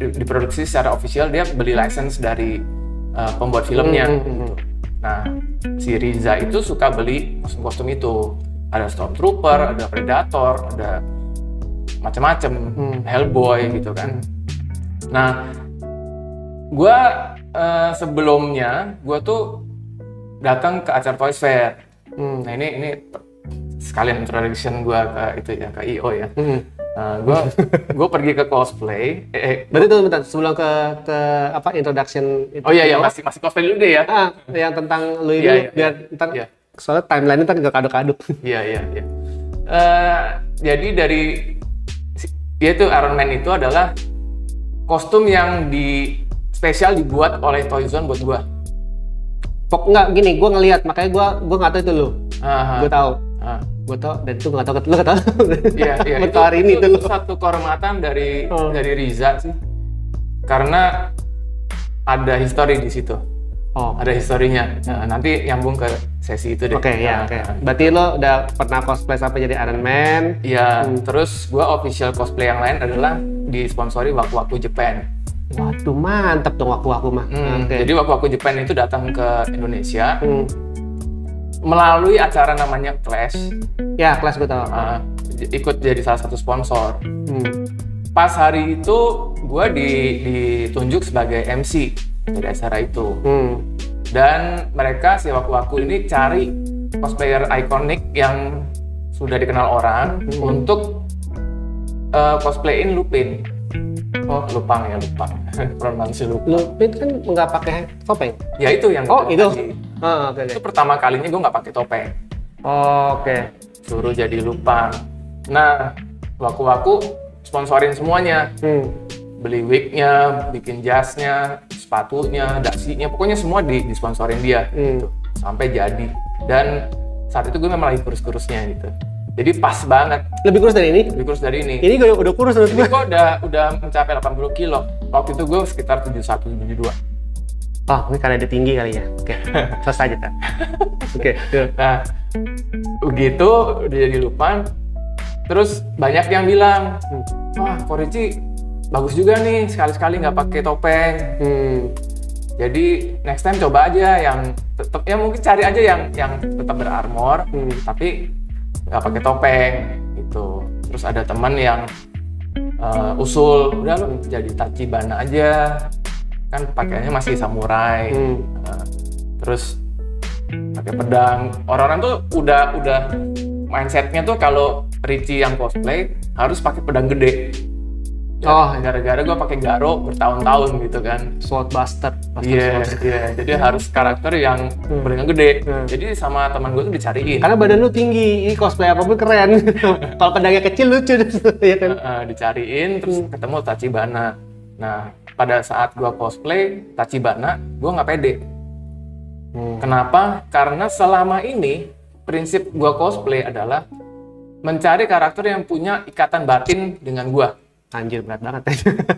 Speaker 2: diproduksi secara official, dia beli license dari pembuat filmnya. Nah, si Riza itu suka beli kostum-kostum itu. Ada Stormtrooper, ada Predator, ada macam-macam, Hellboy gitu kan. Nah, gue sebelumnya gue tuh datang ke acara Toys Fair. Nah ini sekalian introduction gue ke itu ya, ke IO ya. Gue pergi ke cosplay.
Speaker 1: Berarti tuh bentar, sebelum ke apa introduction itu.
Speaker 2: Oh iya masih cosplay dulu deh ya.
Speaker 1: Yang tentang lu ini biar ntar soalnya timeline ntar gak kaduk-kaduk.
Speaker 2: Iya. Jadi dari dia tuh Iron Man itu adalah kostum yang spesial dibuat oleh Toyzone buat gua.
Speaker 1: Enggak gini, gua ngelihat makanya gua nggak tahu itu lu. Gua tahu. Gua tahu dan itu nggak tahu lu nggak tahu.
Speaker 2: Iya.
Speaker 1: Itu hari ini
Speaker 2: itu satu kehormatan dari Riza sih. Karena ada histori di situ. Ada historinya. Nah, nanti nyambung ke sesi itu deh.
Speaker 1: Oke. Berarti lo udah pernah cosplay sampai jadi Iron Man?
Speaker 2: Iya. Terus gua official cosplay yang lain adalah disponsori Waku Waku Japan.
Speaker 1: Waduh, mantap dong Waku Waku mah.
Speaker 2: Jadi Waku Waku Japan itu datang ke Indonesia melalui acara namanya Clash.
Speaker 1: Ya, Clash gue tahu.
Speaker 2: Ikut jadi salah satu sponsor. Pas hari itu gue ditunjuk sebagai MC dari acara itu. Dan mereka si Waku Waku ini cari cosplayer ikonik yang sudah dikenal orang untuk cosplayin Lupin. Lupang. Pronouns Lupang.
Speaker 1: Lupin kan nggak pakai topeng?
Speaker 2: Ya itu yang
Speaker 1: itu.
Speaker 2: Okay. Itu pertama kalinya gue nggak pakai topeng.
Speaker 1: Oke.
Speaker 2: Suruh jadi Lupang. Nah, Waku Waku sponsorin semuanya. Beli wignya, bikin jasnya, sepatunya, dasinya, pokoknya semua disponsorin dia. Gitu. Sampai jadi. Dan saat itu gue memang lagi kurus-kurusnya gitu. Jadi pas banget.
Speaker 1: Lebih kurus dari ini?
Speaker 2: Lebih kurus dari ini.
Speaker 1: Ini gue udah kurus menurut gue.
Speaker 2: Gue udah mencapai 80 kilo. Waktu itu gue sekitar 71, 72.
Speaker 1: Oh, ini karena dia tinggi kali ya. Oke, selesai aja, Tan. Oke.
Speaker 2: Nah, begitu udah jadi Lupang. Terus banyak yang bilang, wah, Korici bagus juga nih, sekali-sekali nggak pakai topeng. Jadi next time coba aja yang tetap, ya mungkin cari aja yang tetap berarmor, tapi nggak pakai topeng gitu. Terus ada teman yang usul, udah lo jadi Tachibana aja, kan pakaiannya masih samurai. Terus pakai pedang. Orang-orang tuh udah mindsetnya tuh kalau Richie yang cosplay harus pakai pedang gede. Gara-gara gue pakai Garo bertahun-tahun gitu kan.
Speaker 1: Swordbuster.
Speaker 2: Iya. Jadi harus karakter yang pedang gede. Jadi sama teman gue tuh dicariin.
Speaker 1: Karena badan lu tinggi, ini cosplay apapun keren. Kalau pedangnya kecil lucu ya kan.
Speaker 2: Dicariin terus ketemu Tachibana. Nah, pada saat gue cosplay Tachibana, gue nggak pede. Kenapa? Karena selama ini prinsip gue cosplay adalah mencari karakter yang punya ikatan batin dengan gue.
Speaker 1: Anjir, berat banget.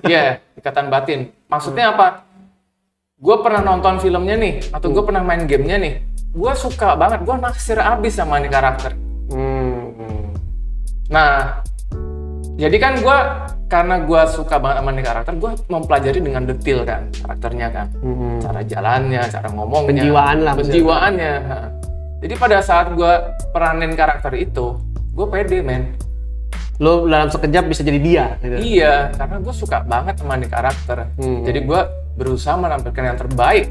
Speaker 2: Iya, ikatan batin. Maksudnya apa? Gue pernah nonton filmnya nih, atau gue pernah main gamenya nih. Gue suka banget, gue naksir abis sama nih karakter. Nah, jadi kan gue, karena gue suka banget sama nih karakter, gue mempelajari dengan detail kan, karakternya kan. Cara jalannya, cara ngomongnya. Penjiwaannya. Jadi pada saat gue peranin karakter itu, gue pede, men.
Speaker 1: Lo dalam sekejap bisa jadi dia gitu.
Speaker 2: Iya, karena gue suka banget sama nih karakter. Jadi gue berusaha menampilkan yang terbaik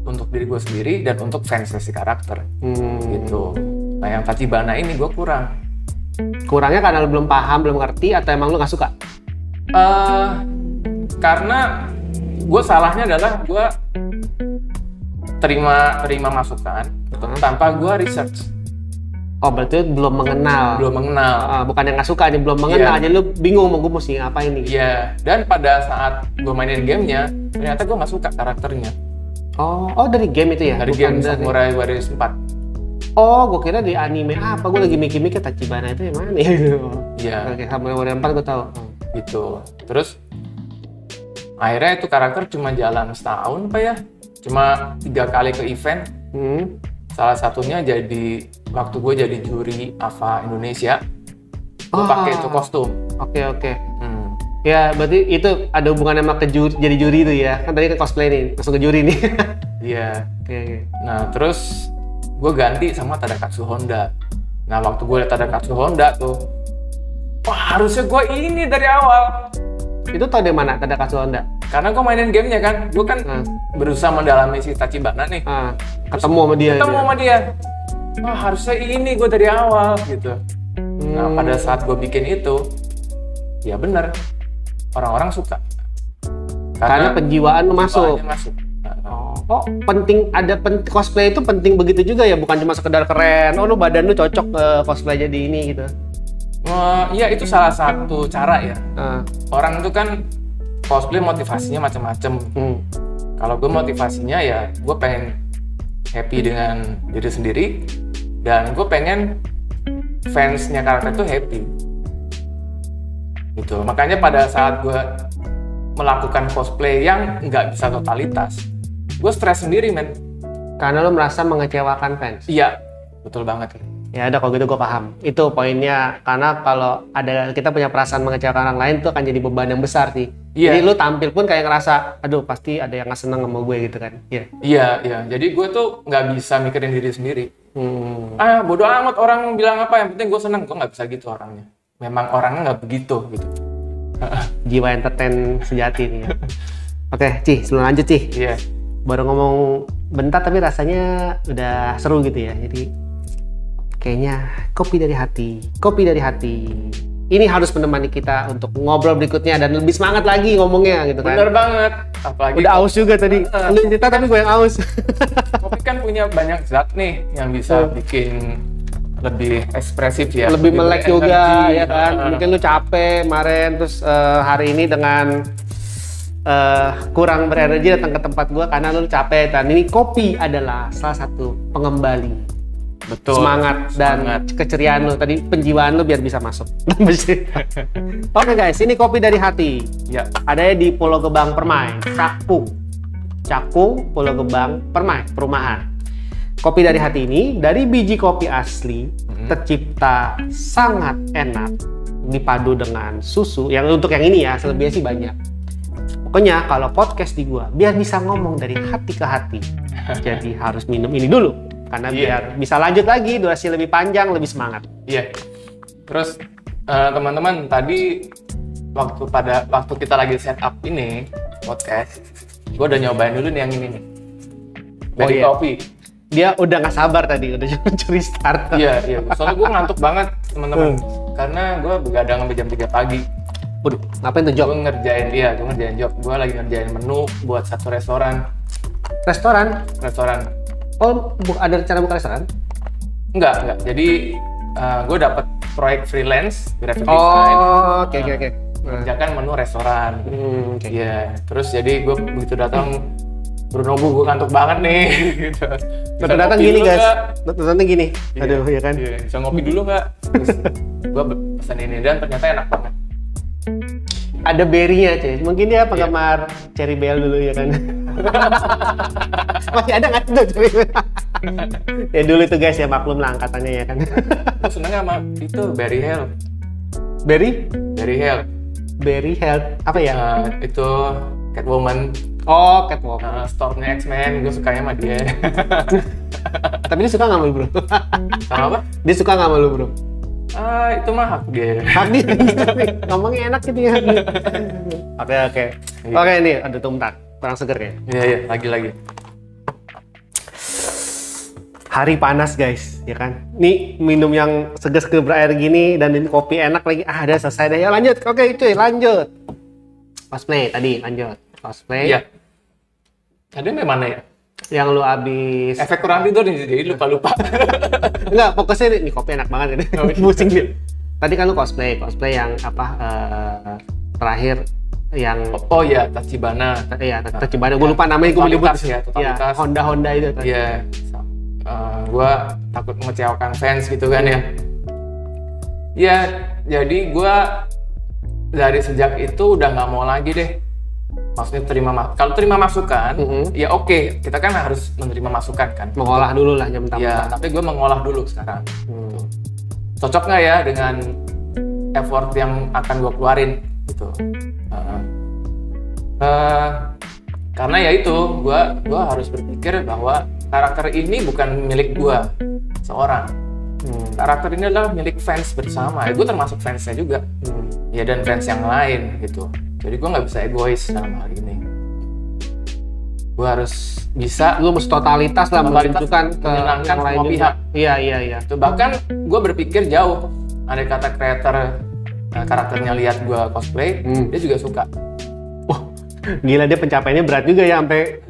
Speaker 2: untuk diri gue sendiri dan untuk fans si karakter. Gitu. Nah, yang Tachibana ini gue kurang.
Speaker 1: Kurangnya karena lo belum paham, belum ngerti, atau emang lo nggak suka?
Speaker 2: Karena gue salahnya adalah gue terima masukan tanpa gue research.
Speaker 1: Oh, berarti belum mengenal. Bukan yang nggak suka, aja belum mengenal aja lu bingung mau gue mesti ngapain nih.
Speaker 2: Iya, dan pada saat gue mainin gamenya, ternyata gue nggak suka karakternya.
Speaker 1: Oh dari game itu ya?
Speaker 2: Dari game Samurai Warriors 4.
Speaker 1: Oh, gue kira di anime apa? Gue lagi mikir-mikir Tachibana itu yang mana ya?
Speaker 2: Iya.
Speaker 1: Oke, Samurai Warriors 4 gue tahu.
Speaker 2: Gitu. Terus akhirnya itu karakter cuma jalan setahun apa ya? Cuma 3 kali ke event. Salah satunya jadi waktu gue jadi juri AVA Indonesia, gue pakai itu kostum.
Speaker 1: Oke. Ya berarti itu ada hubungannya sama jadi juri itu ya? Kan tadi kan cosplay nih, langsung ke juri nih.
Speaker 2: Iya.
Speaker 1: Oke.
Speaker 2: Nah terus gue ganti sama Tadakatsu Honda. Nah waktu gue liat Tadakatsu Honda tuh, wah harusnya gue ini dari awal.
Speaker 1: Itu tau dari mana Tadakatsu Honda?
Speaker 2: Karena gue mainin gamenya kan, gue kan berusaha mendalami si Tachibana nih.
Speaker 1: Ketemu sama dia.
Speaker 2: harusnya ini gue dari awal gitu. Nah pada saat gue bikin itu, ya bener, orang-orang suka.
Speaker 1: Karena penjiwaan lu masuk.
Speaker 2: Masuk.
Speaker 1: Oh, penting ada cosplay itu penting begitu juga ya, bukan cuma sekedar keren. Oh, lu badan lu cocok cosplay jadi ini gitu.
Speaker 2: Iya itu salah satu cara ya. Orang itu kan cosplay motivasinya macam-macam. Kalau gue motivasinya ya gue pengen happy dengan diri sendiri dan gue pengen fansnya karakter itu happy. Gitu. Makanya pada saat gue melakukan cosplay yang nggak bisa totalitas, gue stres sendiri men.
Speaker 1: Karena lo merasa mengecewakan fans.
Speaker 2: Iya, betul banget.
Speaker 1: Ya udah kalau gitu gue paham. Itu poinnya. Karena kalau ada kita punya perasaan mengecewakan orang lain itu akan jadi beban yang besar sih. Jadi lo tampil pun kayak ngerasa, aduh pasti ada yang nggak seneng sama gue gitu kan.
Speaker 2: Iya. Jadi gue tuh nggak bisa mikirin diri sendiri. Bodo amat orang bilang apa, yang penting gue seneng. Gue nggak bisa gitu orangnya. Memang orangnya nggak begitu gitu.
Speaker 1: Jiwa entertain sejati nih ya. Oke, Ci, sebelum lanjut Ci.
Speaker 2: Iya.
Speaker 1: Baru ngomong bentar tapi rasanya udah seru gitu ya. Jadi kayaknya kopi dari hati. Ini harus menemani kita untuk ngobrol berikutnya dan lebih semangat lagi ngomongnya gitu kan.
Speaker 2: Bener banget. Apalagi
Speaker 1: udah aus juga tadi. Lu cerita tapi gue yang aus.
Speaker 2: Kopi kan punya banyak zat nih yang bisa bikin lebih ekspresif ya.
Speaker 1: Lebih melek juga ya kan. Mungkin lu capek kemarin terus hari ini dengan kurang berenergi datang ke tempat gua karena lu capek. Dan ini kopi adalah salah satu pengembali semangat dan keceriaan lu tadi, penjiwaan lu biar bisa masuk. Oke guys, ini kopi dari hati.
Speaker 2: Ya.
Speaker 1: Adanya di Pulau Gebang Permai, Cakung, Pulau Gebang Permai, perumahan. Kopi dari hati ini dari biji kopi asli, tercipta sangat enak, dipadu dengan susu. Yang untuk yang ini ya, selebihnya sih banyak. Pokoknya kalau podcast di gua, biar bisa ngomong dari hati ke hati. Jadi harus minum ini dulu. Karena biar bisa lanjut lagi, durasi lebih panjang, lebih semangat.
Speaker 2: Iya. Terus teman-teman tadi waktu kita lagi setup ini podcast, gue udah nyobain dulu nih yang ini nih. Dari kopi.
Speaker 1: Dia udah nggak sabar tadi, udah curi start.
Speaker 2: Iya. Soalnya gue ngantuk banget teman-teman. Karena gue begadang sampai jam 3 pagi.
Speaker 1: Waduh, ngapain tuh job?
Speaker 2: Gue ngerjain job. Gue lagi ngerjain menu buat satu restoran.
Speaker 1: Restoran? Oh, ada rencana buka restoran? Enggak.
Speaker 2: Jadi gue dapet proyek freelance graphic design.
Speaker 1: Oh, oke.
Speaker 2: Kerjakan menu restoran. Iya. Terus jadi gue begitu datang, Bruno, gue kantuk banget nih. Gitu.
Speaker 1: Datang gini guys. Datang gini. Aduh, ya kan.
Speaker 2: Iya. Bisa ngopi dulu nggak? Terus gue pesan ini dan ternyata enak banget.
Speaker 1: Ada berry-nya, cuy. Mungkin dia penggemar Cherry Bell dulu ya kan. Masih ada nggak tuh Cherry Bell? Ya dulu itu guys ya, maklum lah angkatannya ya kan.
Speaker 2: Gue senengnya sama itu Berry Hell.
Speaker 1: Berry Hell apa ya?
Speaker 2: Itu Catwoman.
Speaker 1: Oh, Catwoman.
Speaker 2: Store-nya X-Men, gue sukanya sama dia.
Speaker 1: Tapi dia suka nggak sama lu bro?
Speaker 2: Sama apa?
Speaker 1: Dia suka nggak sama lu bro?
Speaker 2: Itu mah hak dia.
Speaker 1: Ngomongnya enak gitu ya. Oke. Oke, ini ada tumtak, kurang seger ya.
Speaker 2: Iya, lagi.
Speaker 1: Hari panas guys, ya kan. Nih minum yang seger-seger berair gini dan ini kopi enak lagi. Udah selesai deh. Ya lanjut. Oke, cuy, lanjut. Cosplay tadi, lanjut. Cosplay.
Speaker 2: Iya. Tadi mana ya?
Speaker 1: Yang lu abis
Speaker 2: efek kurang tidur nih, jadi lupa.
Speaker 1: Enggak, fokusnya nih kopi enak banget ini. Pusing dia. Tadi kan lu cosplay yang apa terakhir yang
Speaker 2: Tachibana.
Speaker 1: Iya, Tachibana. Gue lupa namanya, gue menyebut
Speaker 2: totalitas.
Speaker 1: Honda itu.
Speaker 2: Iya. Gue takut mengecewakan fans gitu kan ya. Ya, jadi gue dari sejak itu udah nggak mau lagi deh. Maksudnya kalau terima masukan, ya oke, kita kan harus menerima masukan kan.
Speaker 1: Mengolah dulu lah jam tamu.
Speaker 2: Ya, tapi gue mengolah dulu sekarang. Cocok nggak ya dengan effort yang akan gue keluarin gitu. Karena ya itu, gue harus berpikir bahwa karakter ini bukan milik gue seorang. Karakter ini adalah milik fans bersama. Gue termasuk fansnya juga. Ya dan fans yang lain gitu. Jadi gue nggak bisa egois dalam hal ini. gue harus bisa
Speaker 1: Lu mesti totalitas lah menunjukkan ke
Speaker 2: menyenangkan
Speaker 1: yang lain
Speaker 2: semua
Speaker 1: juga.
Speaker 2: pihak.
Speaker 1: Iya.
Speaker 2: Itu bahkan gue berpikir jauh. Ada kata kreator karakternya lihat gue cosplay, dia juga suka.
Speaker 1: Gila, dia pencapaiannya berat juga ya, sampai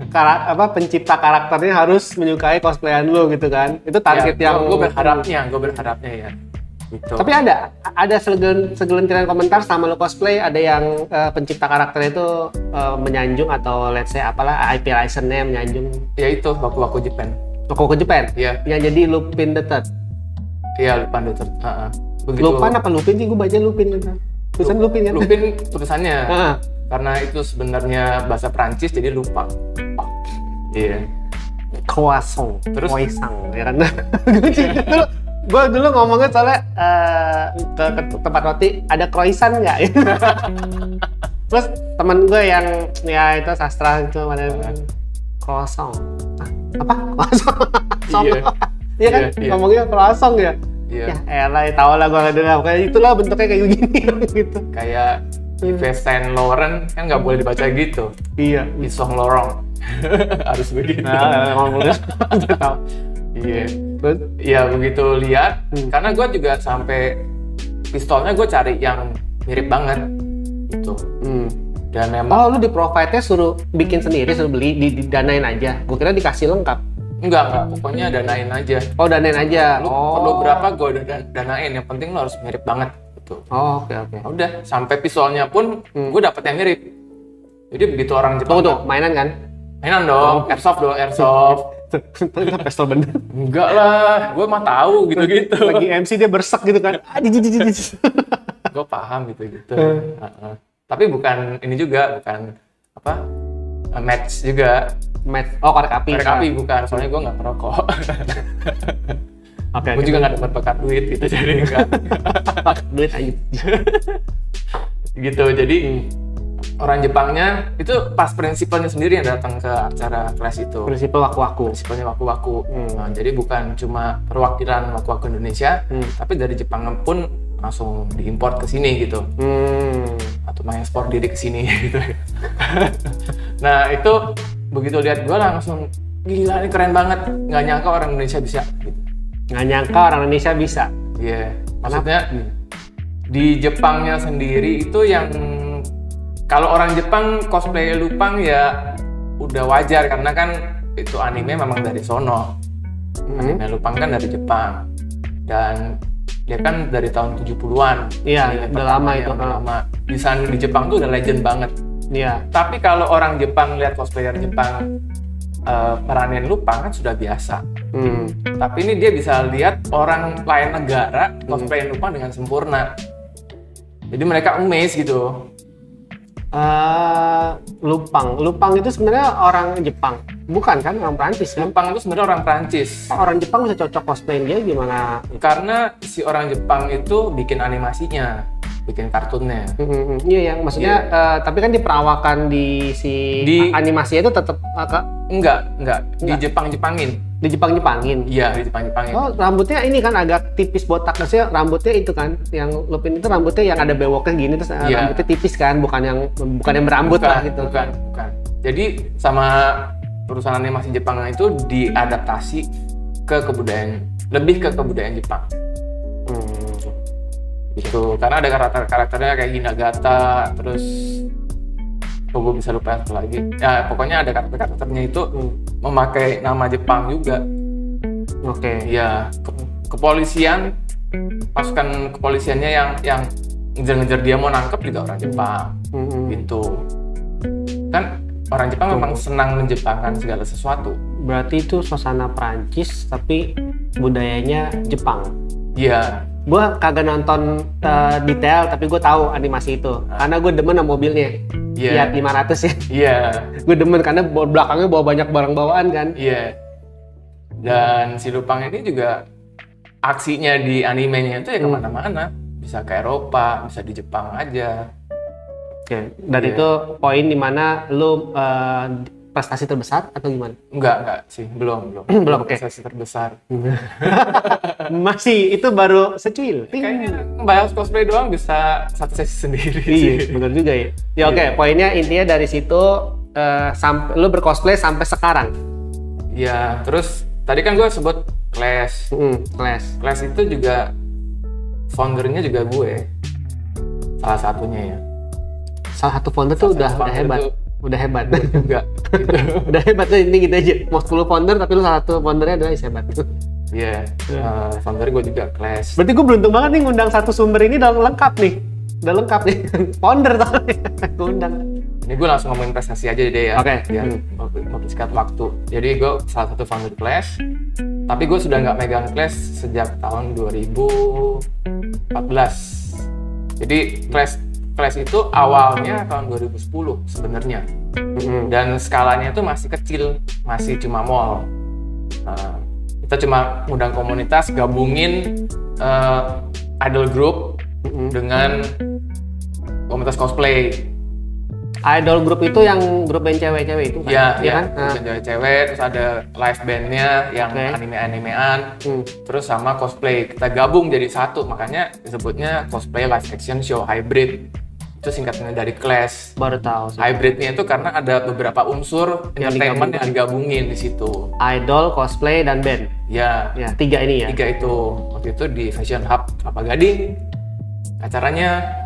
Speaker 1: pencipta karakternya harus menyukai cosplayan lu gitu kan. Itu target
Speaker 2: Ya,
Speaker 1: yang
Speaker 2: gue berharapnya ya. Gitu.
Speaker 1: Tapi ada segelintiran komentar sama lu cosplay, ada yang pencipta karakternya itu menyanjung atau let's say apalah IP license-nya menyanjung.
Speaker 2: Ya itu Waku Japan.
Speaker 1: Waku Japan?
Speaker 2: Iya.
Speaker 1: Yang jadi Lupin the Third.
Speaker 2: Iya, Lupin the Third. Begitu.
Speaker 1: Lupin apa Lupin sih? Gue baca Lupin kan. Tulisan Lupin kan?
Speaker 2: Lupin tulisannya. Karena itu sebenarnya bahasa Prancis jadi lupa. Iya.
Speaker 1: Croissant.
Speaker 2: Terus?
Speaker 1: Croissant, ya kan? Gue dulu ngomongnya soalnya ke tempat roti ada croissant nggak? Terus temen gue yang ya itu sastra itu ada croissant. Apa? Croissant. Iya kan? Ngomongnya croissant ya?
Speaker 2: Iya.
Speaker 1: Ya elah, tau lah gue nggak dengar. Kayak itulah bentuknya kayak gini gitu.
Speaker 2: Kayak Yves Saint Laurent kan nggak boleh dibaca gitu.
Speaker 1: Iya.
Speaker 2: Yves Saint Laurent harus begitu.
Speaker 1: Ngomongnya tahu.
Speaker 2: Iya. Ya begitu lihat, karena gue juga sampai pistolnya gue cari yang mirip banget gitu. Dan memang
Speaker 1: lu di provide-nya suruh bikin sendiri, suruh beli, didanain aja. Gue kira dikasih lengkap.
Speaker 2: enggak, pokoknya danain aja.
Speaker 1: Oh, danain aja.
Speaker 2: Lu perlu berapa gue danain, yang penting lu harus mirip banget gitu.
Speaker 1: Oh, oke.
Speaker 2: Udah, sampai pistolnya pun gue dapet yang mirip. Jadi begitu orang Jepang.
Speaker 1: Tuh, mainan kan?
Speaker 2: Mainan dong, airsoft.
Speaker 1: Itu pistol bener.
Speaker 2: Enggak lah, gue mah tahu gitu-gitu.
Speaker 1: Lagi MC dia bersek gitu kan.
Speaker 2: Gue paham gitu-gitu. Tapi bukan ini juga, bukan apa match juga.
Speaker 1: Match. Oh, korek api.
Speaker 2: Korek api bukan, soalnya gue nggak ngerokok.
Speaker 1: Oke.
Speaker 2: Gue juga nggak dapat bakat duit gitu, jadi enggak.
Speaker 1: Duit aja.
Speaker 2: Gitu, jadi orang Jepangnya itu pas prinsipalnya sendiri yang datang ke acara kelas itu.
Speaker 1: Prinsipal waku-waku.
Speaker 2: Prinsipalnya waku-waku. Nah, jadi bukan cuma perwakilan waku-waku Indonesia, tapi dari Jepang pun langsung diimpor ke sini gitu. Atau mengekspor diri ke sini gitu. Nah, itu begitu lihat gue langsung gila, ini keren banget. Nggak nyangka orang Indonesia bisa gitu.
Speaker 1: Nggak nyangka orang Indonesia bisa.
Speaker 2: Iya. Maksudnya di Jepangnya sendiri itu yang kalau orang Jepang cosplay Lupang ya udah wajar karena kan itu anime memang dari sono. Anime Lupang kan dari Jepang. Dan dia kan dari tahun 70-an.
Speaker 1: Iya, udah lama itu.
Speaker 2: Lama. Di Jepang tuh udah legend banget.
Speaker 1: Iya.
Speaker 2: Tapi kalau orang Jepang lihat cosplayer Jepang peranin Lupang kan sudah biasa. Tapi ini dia bisa lihat orang lain negara cosplayin Lupang dengan sempurna. Jadi mereka amazed gitu.
Speaker 1: Lupang itu sebenarnya orang Jepang, bukan kan? Orang Prancis kan?
Speaker 2: Lupang itu sebenarnya orang Prancis.
Speaker 1: Orang Jepang bisa cocok cosplayin dia gimana?
Speaker 2: Karena si orang Jepang itu bikin animasinya, bikin kartunnya.
Speaker 1: Iya, yang maksudnya tapi kan diperawakan di animasinya itu tetap
Speaker 2: enggak di Jepang-Jepangin.
Speaker 1: Di Jepang-Jepangin.
Speaker 2: Iya, di Jepang-Jepangin.
Speaker 1: Oh, rambutnya ini kan agak tipis botak, maksudnya rambutnya itu kan yang Lupin itu rambutnya yang ada bewoknya gini terus rambutnya tipis kan, bukan yang berambut lah gitu.
Speaker 2: Bukan. Jadi sama perusahaan animasi Jepang itu diadaptasi ke kebudayaan, lebih ke kebudayaan Jepang. Gitu. Karena ada karakternya kayak Hinagata, terus gue bisa lupa satu lagi. Ya pokoknya ada karakternya itu memakai nama Jepang juga.
Speaker 1: Oke.
Speaker 2: Iya, kepolisian, pasukan kepolisiannya yang ngejar-ngejar dia mau nangkep juga orang Jepang. Gitu. Kan orang Jepang memang senang menjepangkan segala sesuatu.
Speaker 1: Berarti itu suasana Prancis tapi budayanya Jepang.
Speaker 2: Iya.
Speaker 1: Gue kagak nonton detail tapi gue tahu animasi itu karena gue demen sama mobilnya. Fiat 500 ya. Iya. Gue demen karena belakangnya bawa banyak barang bawaan kan.
Speaker 2: Iya. Dan si Lupang ini juga aksinya di animenya itu ya kemana-mana. Bisa ke Eropa, bisa di Jepang aja.
Speaker 1: Oke. Dan itu poin dimana lu prestasi terbesar atau gimana?
Speaker 2: Enggak sih, belum.
Speaker 1: Belum, oke.
Speaker 2: Prestasi terbesar.
Speaker 1: Masih, itu baru secuil.
Speaker 2: Kayaknya bahas cosplay doang bisa satu sesi sendiri.
Speaker 1: Iya, benar juga ya. Ya oke, poinnya intinya dari situ sampai lu bercosplay sampai sekarang.
Speaker 2: Ya, terus tadi kan gue sebut Clash.
Speaker 1: Clash.
Speaker 2: Clash itu juga foundernya juga gue. Salah satunya ya.
Speaker 1: Salah satu founder tuh udah hebat. Udah hebat.
Speaker 2: Juga. Gitu.
Speaker 1: Udah hebat tuh, ini gitu aja. Mau 10 founder tapi lu salah satu foundernya adalah hebat.
Speaker 2: Iya. Founder gue juga Clash.
Speaker 1: Berarti gue beruntung banget nih ngundang satu sumber ini udah lengkap nih. Udah lengkap nih. Founder tuh. Gue undang.
Speaker 2: Ini gue langsung ngomongin prestasi aja deh ya.
Speaker 1: Oke.
Speaker 2: Biar mempersingkat waktu. Jadi gue salah satu founder Clash. Tapi gue sudah nggak megang Clash sejak tahun 2014. Jadi Clash itu awalnya tahun 2010 sebenarnya. Dan skalanya itu masih kecil, masih cuma mall. Kita cuma ngundang komunitas, gabungin idol group dengan komunitas cosplay.
Speaker 1: Idol group itu yang grup band cewek-cewek itu kan?
Speaker 2: Iya
Speaker 1: kan?
Speaker 2: Band cewek-cewek, terus ada live bandnya yang anime-animean, terus sama cosplay. Kita gabung jadi satu, makanya disebutnya cosplay live action show hybrid. Itu singkatnya dari Clash.
Speaker 1: Baru tahu sih.
Speaker 2: Hybridnya itu karena ada beberapa unsur entertainment yang digabungin di situ.
Speaker 1: Idol, cosplay, dan band.
Speaker 2: Ya,
Speaker 1: 3 ini ya.
Speaker 2: 3 itu. Waktu itu di Fashion Hub Kelapa Gading. Acaranya.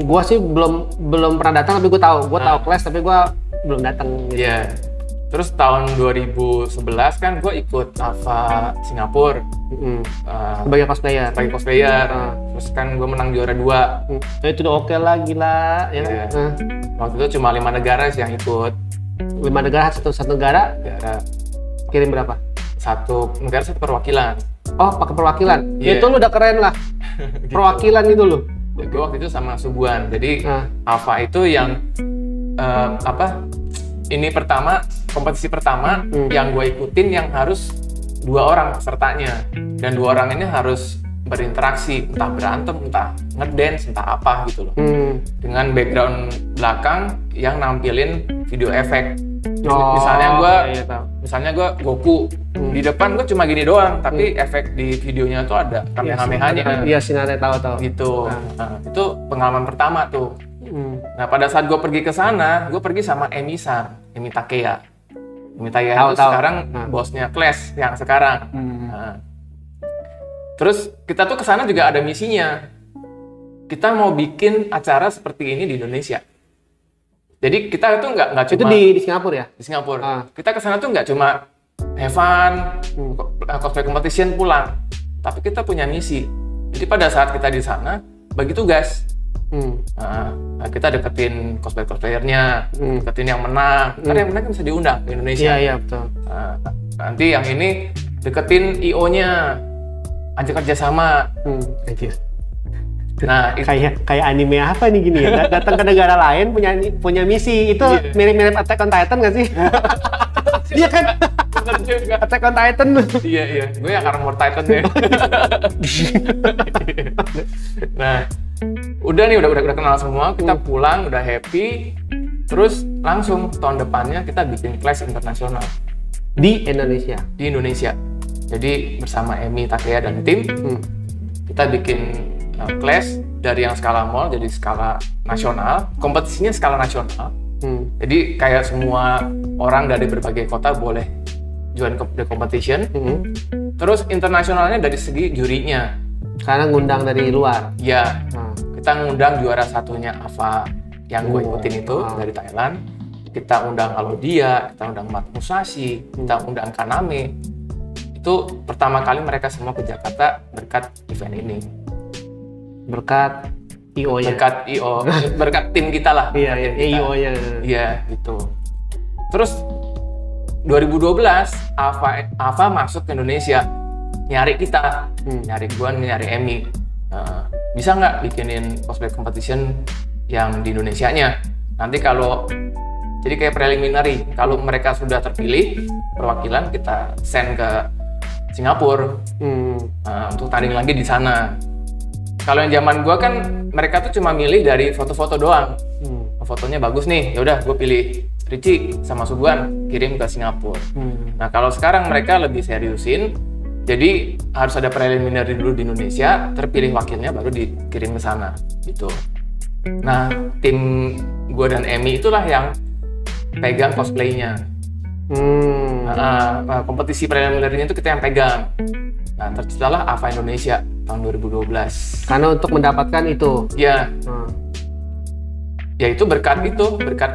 Speaker 1: Gua sih belum pernah datang, tapi gua tahu. Gua tahu Clash, tapi gua belum datang. Gitu.
Speaker 2: Iya. Terus tahun 2011 kan gue ikut AVA Singapura
Speaker 1: sebagai cosplayer.
Speaker 2: Terus kan gue menang juara 2.
Speaker 1: Itu udah oke lah, gila. Ya.
Speaker 2: Waktu itu cuma 5 negara sih yang ikut.
Speaker 1: 5 negara, satu negara kirim berapa?
Speaker 2: Satu negara satu perwakilan.
Speaker 1: Oh, pakai perwakilan.
Speaker 2: Yeah.
Speaker 1: Itu lu udah keren lah. Gitu. Perwakilan itu lu.
Speaker 2: Gue waktu itu sama Subuan. Jadi AVA itu yang ini kompetisi pertama yang gue ikutin yang harus 2 orang pesertanya, dan 2 orang ini harus berinteraksi, entah berantem, entah ngedance, entah apa gitu loh, dengan background belakang yang nampilin video efek. Misalnya gue Goku, di depan gue cuma gini doang, tapi efek di videonya tuh ada kamehamehanya.
Speaker 1: Iya sih, nanti tahu.
Speaker 2: Gitu. Nah, itu pengalaman pertama tuh. Nah, pada saat gue pergi ke sana, gue pergi sama Emi Takeya. Emi Takeya itu sekarang bosnya Clash yang sekarang. Nah. Terus kita tuh ke sana juga ada misinya. Kita mau bikin acara seperti ini di Indonesia. Jadi kita tuh nggak cuma
Speaker 1: itu di Singapura ya?
Speaker 2: Di Singapura. Kita ke sana tuh nggak cuma have fun, cosplay competition pulang, tapi kita punya misi. Jadi pada saat kita di sana bagi tugas. Nah, kita deketin cosplayernya, deketin yang menang. Karena yang menang kan bisa diundang ke Indonesia.
Speaker 1: Iya, betul.
Speaker 2: Nah, nanti yang ini deketin IO-nya, ajak kerjasama. Nah,
Speaker 1: kayak anime apa nih gini ya? Datang ke negara lain punya misi. Itu mirip-mirip Attack on Titan nggak sih? Iya kan?
Speaker 2: Bener juga.
Speaker 1: Attack on Titan.
Speaker 2: Iya. Gue yang Armor Titan ya. Nah, udah kenal semua, kita pulang udah happy, terus langsung tahun depannya kita bikin Clash internasional
Speaker 1: di Indonesia.
Speaker 2: Jadi bersama Emi Takeya dan tim kita bikin Clash dari yang skala mall jadi skala nasional, kompetisinya skala nasional. Jadi kayak semua orang dari berbagai kota boleh join the competition. Terus internasionalnya dari segi jurinya.
Speaker 1: Karena ngundang dari luar.
Speaker 2: Ya, kita ngundang juara satunya AVA yang gue ikutin itu dari Thailand. Kita undang Alodia, kita undang Mat Musashi, kita undang Kaname. Itu pertama kali mereka semua ke Jakarta berkat event ini.
Speaker 1: Berkat IO-nya.
Speaker 2: Berkat tim kita lah.
Speaker 1: Iya, IO-nya.
Speaker 2: Iya, gitu. Terus 2012 AVA masuk ke Indonesia. Nyari kita, nyari gua, nyari Emi. Bisa nggak bikinin cosplay competition yang di Indonesianya? Nanti kalau jadi kayak preliminary, kalau mereka sudah terpilih perwakilan, kita send ke Singapura untuk tanding lagi di sana. Kalau yang zaman gua kan mereka tuh cuma milih dari foto-foto doang. Fotonya bagus nih, yaudah gue pilih Ricci sama Subuan kirim ke Singapura. Nah kalau sekarang mereka lebih seriusin. Jadi harus ada preliminary dulu di Indonesia, terpilih wakilnya baru dikirim ke sana gitu. Nah, tim gue dan Emi itulah yang pegang cosplaynya. Kompetisi preliminarnya itu kita yang pegang. Nah, terciptalah AVA Indonesia tahun 2012.
Speaker 1: Karena untuk mendapatkan itu.
Speaker 2: Ya. Ya itu berkat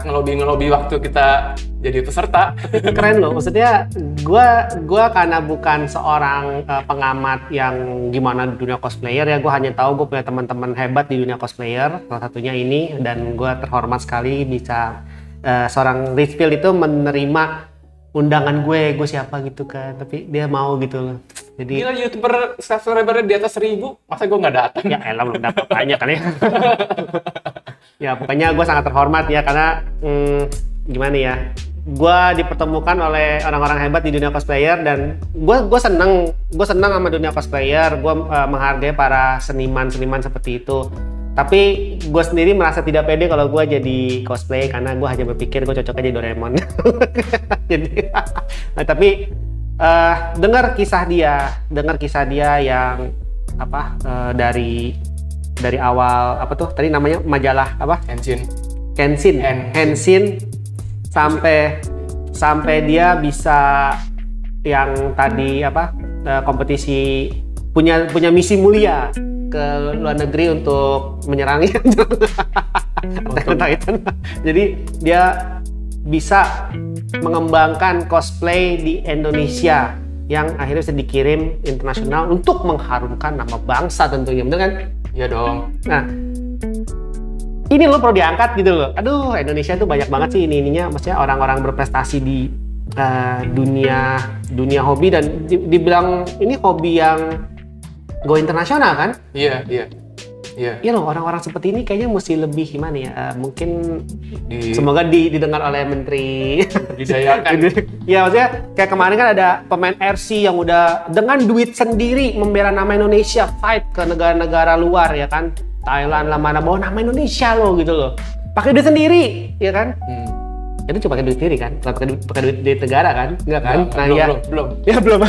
Speaker 2: ngelobi waktu kita jadi peserta.
Speaker 1: Keren loh, maksudnya gua karena bukan seorang pengamat yang gimana di dunia cosplayer ya, gua hanya tahu gue punya teman-teman hebat di dunia cosplayer, salah satunya ini, dan gua terhormat sekali bisa seorang Richfield itu menerima undangan gue siapa gitu kan, tapi dia mau gitu loh. Jadi
Speaker 2: gila, YouTuber subscriber di atas 1000, masa gue nggak datang?
Speaker 1: Ya elah, belum dapat banyak kan ya. Ya pokoknya gue sangat terhormat ya, karena gimana ya, gue dipertemukan oleh orang-orang hebat di dunia cosplayer, dan gue seneng sama dunia cosplayer. Gue menghargai para seniman seperti itu. Tapi gue sendiri merasa tidak pede kalau gue jadi cosplay, karena gue hanya berpikir gue cocok aja Doraemon. Jadi, nah, tapi dengar kisah dia yang apa, dari awal apa tuh tadi namanya majalah apa? Henshin sampai dia bisa yang tadi apa, kompetisi punya misi mulia ke luar negeri untuk menyerang Titan. Jadi dia bisa mengembangkan cosplay di Indonesia yang akhirnya bisa dikirim internasional untuk mengharumkan nama bangsa tentunya, bener kan?
Speaker 2: Iya dong.
Speaker 1: Nah, ini lo perlu diangkat gitu loh. Aduh, Indonesia tuh banyak banget sih ininya, maksudnya orang-orang berprestasi di dunia hobi, dan dibilang ini hobi yang go internasional kan?
Speaker 2: Iya.
Speaker 1: Iya loh, orang-orang seperti ini kayaknya mesti lebih gimana ya? Mungkin semoga didengar oleh Menteri
Speaker 2: Didayakan.
Speaker 1: Ya maksudnya kayak kemarin kan ada pemain RC yang udah dengan duit sendiri membela nama Indonesia, fight ke negara-negara luar ya kan? Thailand lah, mana bawa nama Indonesia loh gitu loh. Pakai duit sendiri, ya kan? Itu cuma pakai duit sendiri kan? Pakai duit negara kan? Enggak kan?
Speaker 2: Belum.
Speaker 1: Ya belum.